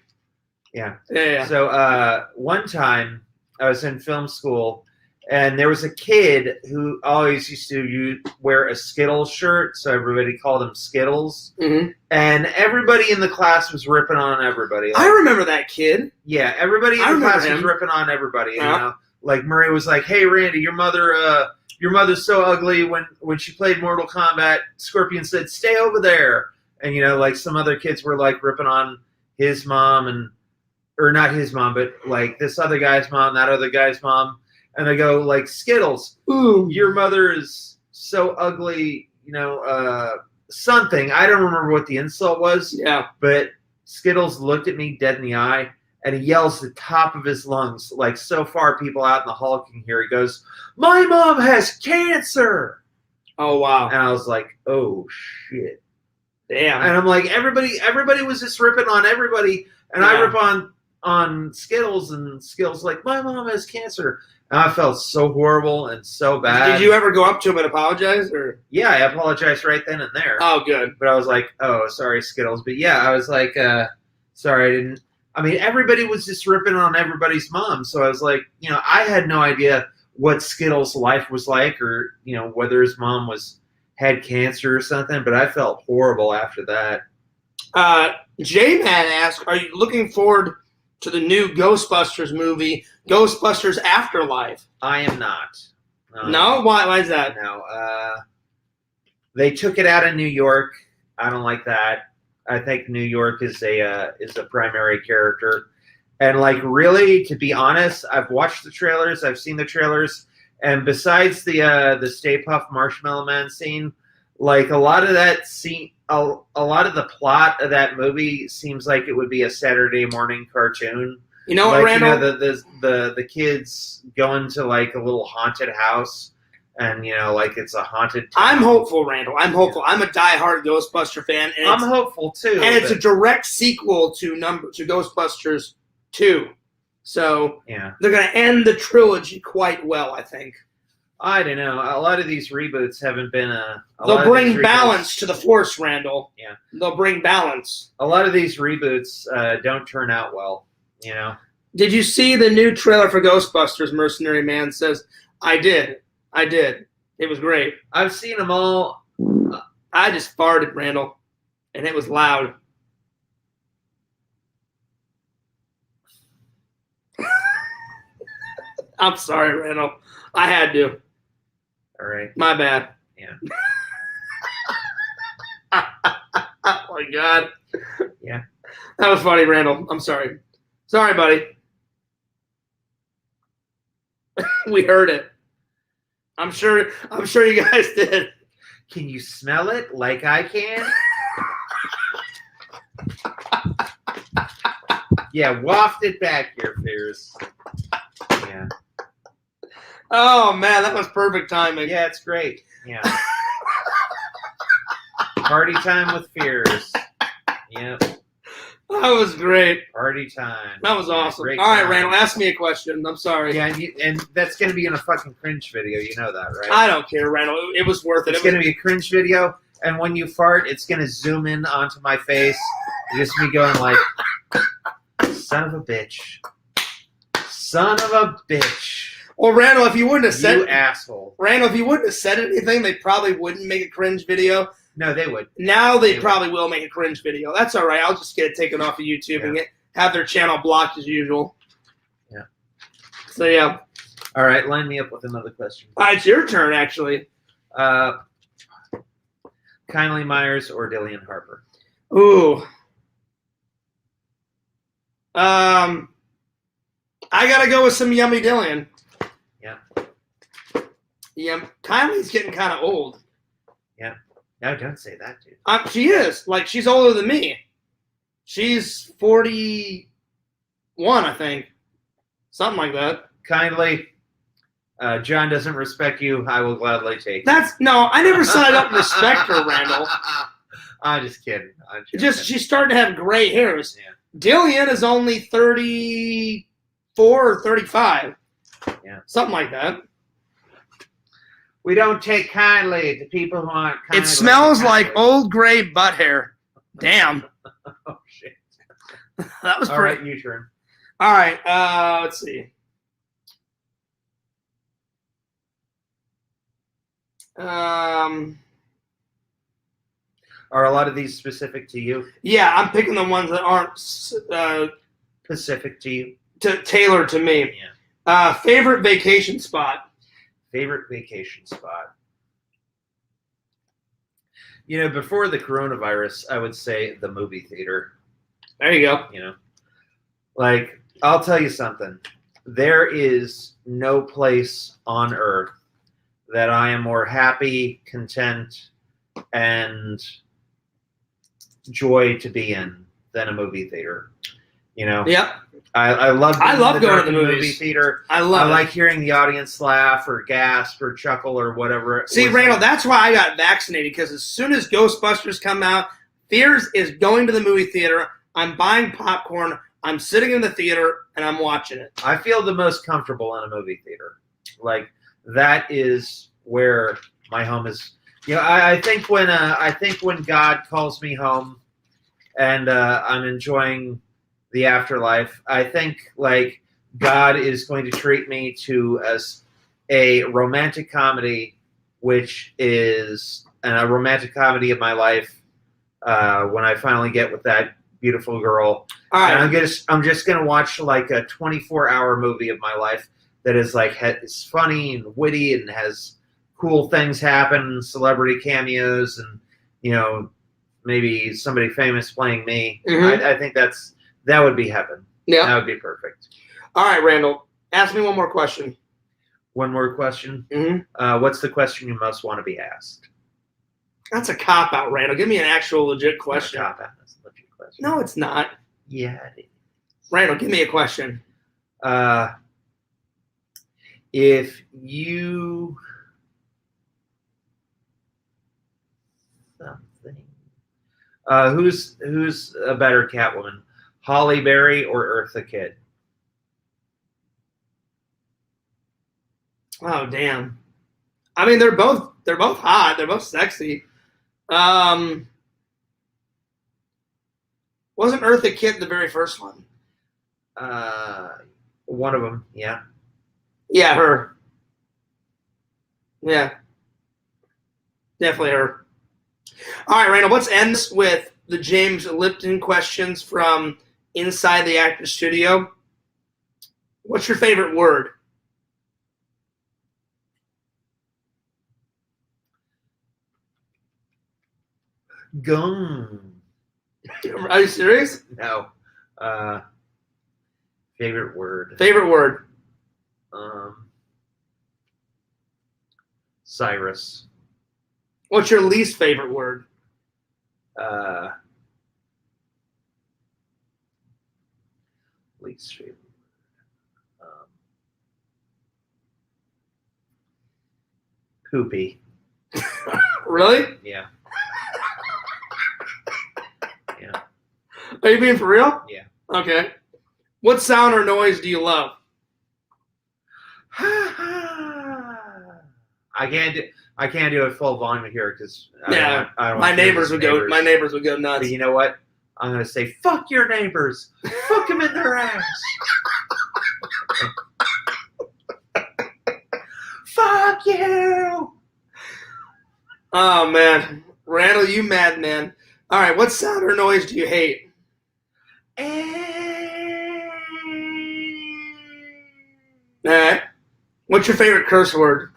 Yeah. Yeah. So one time I was in film school, and there was a kid who always used to wear a Skittles shirt, so everybody called him Skittles. Mm-hmm. And everybody in the class was ripping on everybody. I remember that kid. Yeah, everybody in the class was ripping on everybody. You know, like Murray was like, "Hey, Randy, your mother's so ugly." When she played Mortal Kombat, Scorpion said, "Stay over there." And like some other kids were like ripping on his mom or not his mom, but like this other guy's mom, that other guy's mom. And I go like, Skittles, ooh, your mother is so ugly, something. I don't remember what the insult was. Yeah. But Skittles looked at me dead in the eye, and he yells at the top of his lungs, like so far people out in the hall can hear. He goes, "My mom has cancer." Oh, wow. And I was like, oh, shit. Damn. And I'm like, everybody was just ripping on everybody. And I rip on Skittles, and Skittles like, "My mom has cancer." And I felt so horrible and so bad. Did you ever go up to him and apologize? Or yeah, I apologized right then and there. Oh, good. But I was like, "Oh, sorry, Skittles." But yeah, I was like, sorry, I didn't. I mean, everybody was just ripping on everybody's mom. So I was like, I had no idea what Skittles' life was like, or whether his mom had cancer or something. But I felt horrible after that. J-Man asked, are you looking forward to the new Ghostbusters movie, Ghostbusters Afterlife? I am not. No? Why is that? No. They took it out of New York. I don't like that. I think New York is a primary character. And like, really, to be honest, I've watched the trailers. I've seen the trailers. And besides the Stay Puft Marshmallow Man scene, like a lot of that scene, a lot of the plot of that movie seems like it would be a Saturday morning cartoon. You know what, Randall? The kids going to like a little haunted house, and like it's a haunted town. I'm hopeful, Randall. I'm hopeful. I'm a diehard Ghostbuster fan. And I'm hopeful too. And it's a direct sequel to Ghostbusters 2. So yeah, they're going to end the trilogy quite well, I think. I don't know. A lot of these reboots haven't been they'll bring balance to the Force, Randall. Yeah. They'll bring balance. A lot of these reboots don't turn out well, Did you see the new trailer for Ghostbusters? Mercenary Man says, I did. It was great. I've seen them all. I just farted, Randall, and it was loud. I'm sorry, Randall. I had to. All right. My bad. Yeah. Oh, my God. Yeah. That was funny, Randall. I'm sorry. Sorry, buddy. We heard it. I'm sure you guys did. Can you smell it like I can? Yeah, waft it back here, Fears. Yeah. Oh, man, that was perfect timing. Yeah, it's great. Yeah. Party time with Fears. Yep. That was great. Party time. That was awesome. Great all right, time. Randall, ask me a question. I'm sorry. Yeah, and that's going to be in a fucking cringe video. You know that, right? I don't care, Randall. It was worth it. It's going to be a cringe video, and when you fart, it's going to zoom in onto my face. Just me going like... Son of a bitch. Son of a bitch. Well, Randall, if you wouldn't have said You asshole. Randall, if you wouldn't have said anything, they probably wouldn't make a cringe video. No, they would. Now they probably will make a cringe video. That's all right. I'll just get it taken off of YouTube and have their channel blocked as usual. Yeah. So, yeah. All right, line me up with another question. All right, it's your turn, actually. Kindly Myers or Dillian Harper? Ooh. I got to go with some Yummy Dillian. Yeah. Yeah, Kylie's getting kind of old. Yeah. No, don't say that, dude. She is. Like, she's older than me. She's 41, I think. Something like that. Kindly, John doesn't respect you. I will gladly take No, I never said I don't respect her, Randall. I'm just kidding. She's starting to have gray hairs. Yeah. Dillian is only 34 or 35. Yeah. Something like that. We don't take kindly to people who aren't kindly. It smells like old gray butt hair. Damn. Oh, shit. That was All pretty. right, you turn. All right, let's see. Are a lot of these specific to you? Yeah, I'm picking the ones that aren't Specific to you? Tailored to me. Yeah. Favorite vacation spot? Favorite vacation spot? You know, before the coronavirus, I would say the movie theater. There you go. You know, like, I'll tell you something. There is no place on earth that I am more happy, content, and joy to be in than a movie theater. You know? Yep. I love going to the movie movies. theater. I like hearing the audience laugh or gasp or chuckle or whatever. See, Randall, that's why I got vaccinated, because as soon as Ghostbusters come out, Fears is going to the movie theater. I'm buying popcorn. I'm sitting in the theater, and I'm watching it. I feel the most comfortable in a movie theater. Like, that is where my home is. You know, I think when God calls me home and I'm enjoying the afterlife, I think, like, God is going to treat me to a romantic comedy, which is a romantic comedy of my life when I finally get with that beautiful girl. All right. And I'm just gonna watch like a 24-hour movie of my life that is like is funny and witty and has cool things happen, celebrity cameos, and you know, maybe somebody famous playing me. Mm-hmm. I think that would be heaven. Yeah, that would be perfect. All right, Randall, ask me one more question. One more question. Mm-hmm. What's the question you most want to be asked? That's a cop-out, Randall. Give me an actual legit question. Cop-out. That's a legit question. No, it's not. Yeah, it is. Randall, give me a question. If you something, who's a better Catwoman, Halle Berry or Eartha Kitt? Oh, damn. I mean, they're both hot. They're both sexy. Wasn't Eartha Kitt the very first one? One of them, yeah. Yeah, her. Yeah. Definitely her. All right, Randall, let's end this with the James Lipton questions from Inside the Actor Studio. What's your favorite word? Gum. Are you serious? No. Favorite word. Favorite word. Cyrus. What's your least favorite word? Least favorite. Poopy. Really? Yeah. Yeah. Are you being for real? Yeah. Okay. What sound or noise do you love? I can't do it full volume here because Yeah, my neighbors would go nuts. But you know what? I'm going to say, fuck your neighbors. Fuck them in their ass. Fuck you. Oh, man. Randall, you mad, man. All right, what sound or noise do you hate? All right. What's your favorite curse word?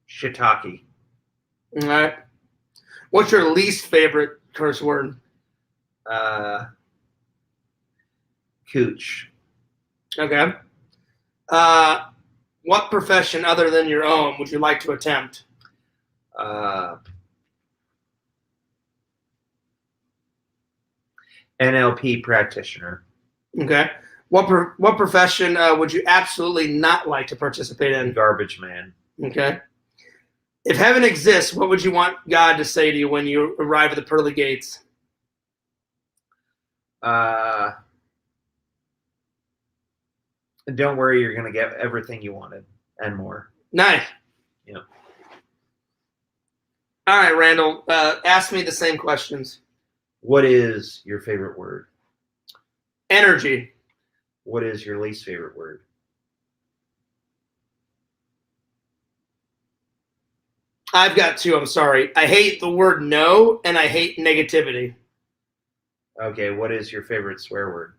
Shiitake. All right. What's your least favorite curse word? Cooch. Okay. What profession other than your own would you like to attempt? NLP practitioner. Okay. What profession would you absolutely not like to participate in? Garbage man. Okay. If heaven exists, what would you want God to say to you when you arrive at the pearly gates? Don't worry, you're going to get everything you wanted and more. Nice. Yeah. All right, Randall. Ask me the same questions. What is your favorite word? Energy. What is your least favorite word? I've got two. I'm sorry. I hate the word no, and I hate negativity. Okay, what is your favorite swear word?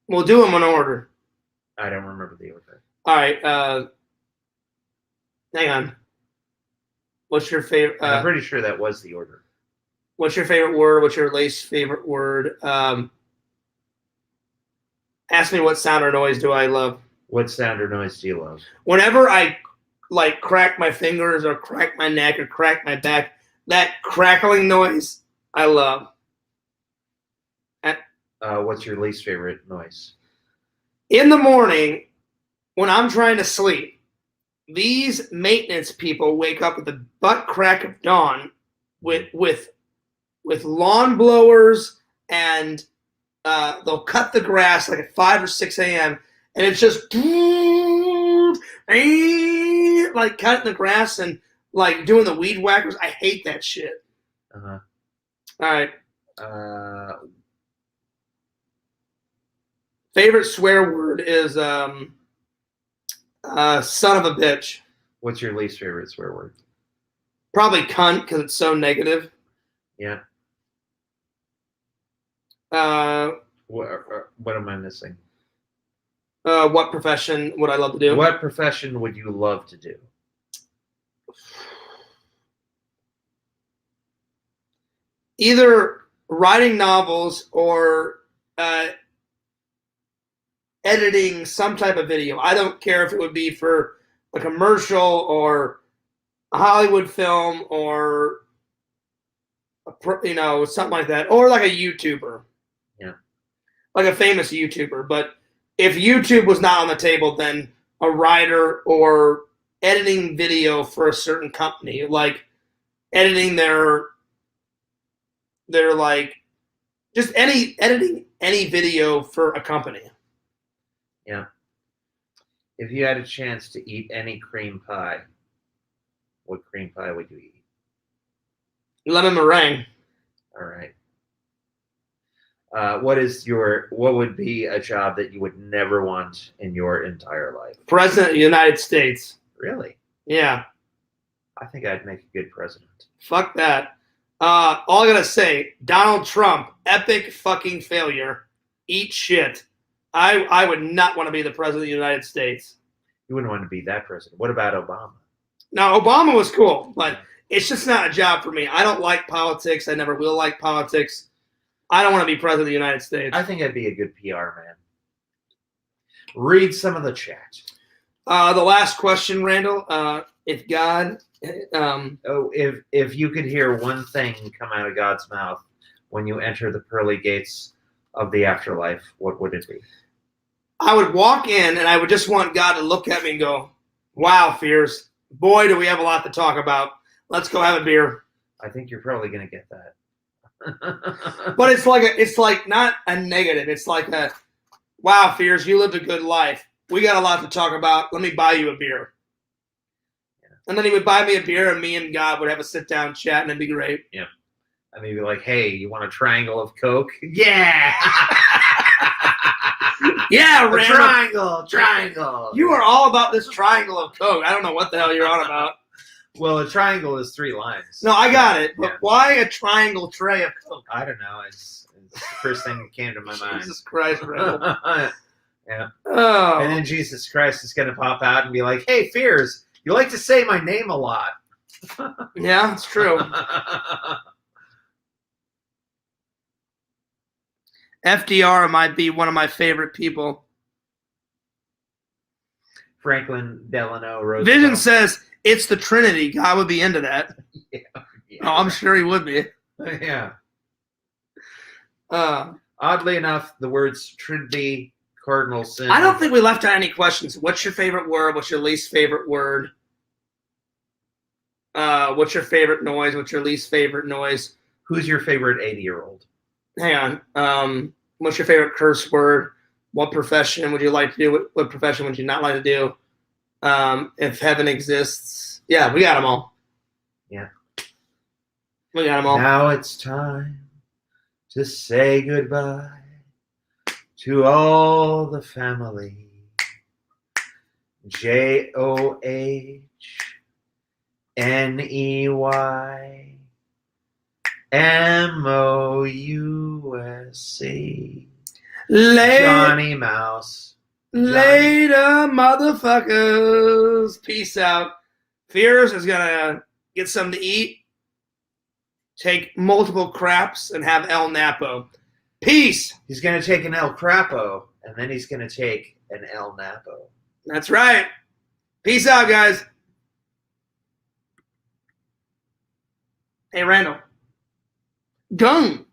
We'll do them in order. I don't remember the order. All right. Hang on. What's your favorite? I'm pretty sure that was the order. What's your favorite word? What's your least favorite word? Ask me what sound or noise do I love. What sound or noise do you love? Whenever I crack my fingers or crack my neck or crack my back, that crackling noise I love. What's your least favorite noise? In the morning, when I'm trying to sleep, these maintenance people wake up at the butt crack of dawn with lawn blowers, and they'll cut the grass like at 5 or 6 a.m. and it's just like cutting the grass and like doing the weed whackers. I hate that shit. Uh-huh. All right. Favorite swear word is son of a bitch. What's your least favorite swear word? Probably cunt because it's so negative. Yeah. What am I missing? What profession would I love to do? What profession would you love to do? Either writing novels or editing some type of video. I don't care if it would be for a commercial or a Hollywood film or something like that, or like a YouTuber. Yeah. Like a famous YouTuber. But if YouTube was not on the table, then a writer or editing video for a certain company, like editing their like just editing any video for a company. Yeah. If you had a chance to eat any cream pie, what cream pie would you eat? Lemon meringue. All right. What would be a job that you would never want in your entire life? President of the United States. Really? Yeah. I think I'd make a good president. Fuck that. All I gotta say, Donald Trump, epic fucking failure. Eat shit. I would not want to be the president of the United States. You wouldn't want to be that president. What about Obama? No, Obama was cool, but it's just not a job for me. I don't like politics. I never will like politics. I don't want to be president of the United States. I think I'd be a good PR man. Read some of the chat. The last question, Randall. If God... if you could hear one thing come out of God's mouth when you enter the pearly gates of the afterlife, what would it be? I would walk in and I would just want God to look at me and go, wow, Fears, boy, do we have a lot to talk about. Let's go have a beer. I think you're probably going to get that. But it's like not a negative. It's like a, wow, Fears, you lived a good life. We got a lot to talk about. Let me buy you a beer. And then he would buy me a beer, and me and God would have a sit-down chat, and it'd be great. Yeah. And he'd be like, hey, you want a triangle of Coke? Yeah! Yeah, Randall. Triangle. You are all about this triangle of Coke. I don't know what the hell you're on about. Well, a triangle is 3 lines. No, I got it. But Yeah. why a triangle tray of Coke? I don't know. It's the first thing that came to my mind. Jesus Christ, Randall. Yeah. Oh. And then Jesus Christ is going to pop out and be like, hey, Fears, you like to say my name a lot. Yeah, it's true. FDR might be one of my favorite people. Franklin Delano Roosevelt. Vision says it's the Trinity. God would be into that. Yeah. Oh, I'm sure he would be. Yeah. Oddly enough, the words Trinity, cardinal sin. I don't think we left out any questions. What's your favorite word? What's your least favorite word? What's your favorite noise? What's your least favorite noise? Who's your favorite 80-year-old? Hang on. What's your favorite curse word? What profession would you like to do? What profession would you not like to do? If heaven exists. Yeah, we got them all. Yeah. We got them all. Now it's time to say goodbye to all the family. JOHNEYMOUSC. Johnny Mouse. Later, motherfuckers. Peace out. Fears is going to get something to eat, take multiple craps, and have El Napo. Peace. He's going to take an El Crapo, and then he's going to take an El Napo. That's right. Peace out, guys. Hey, Randall. Gung.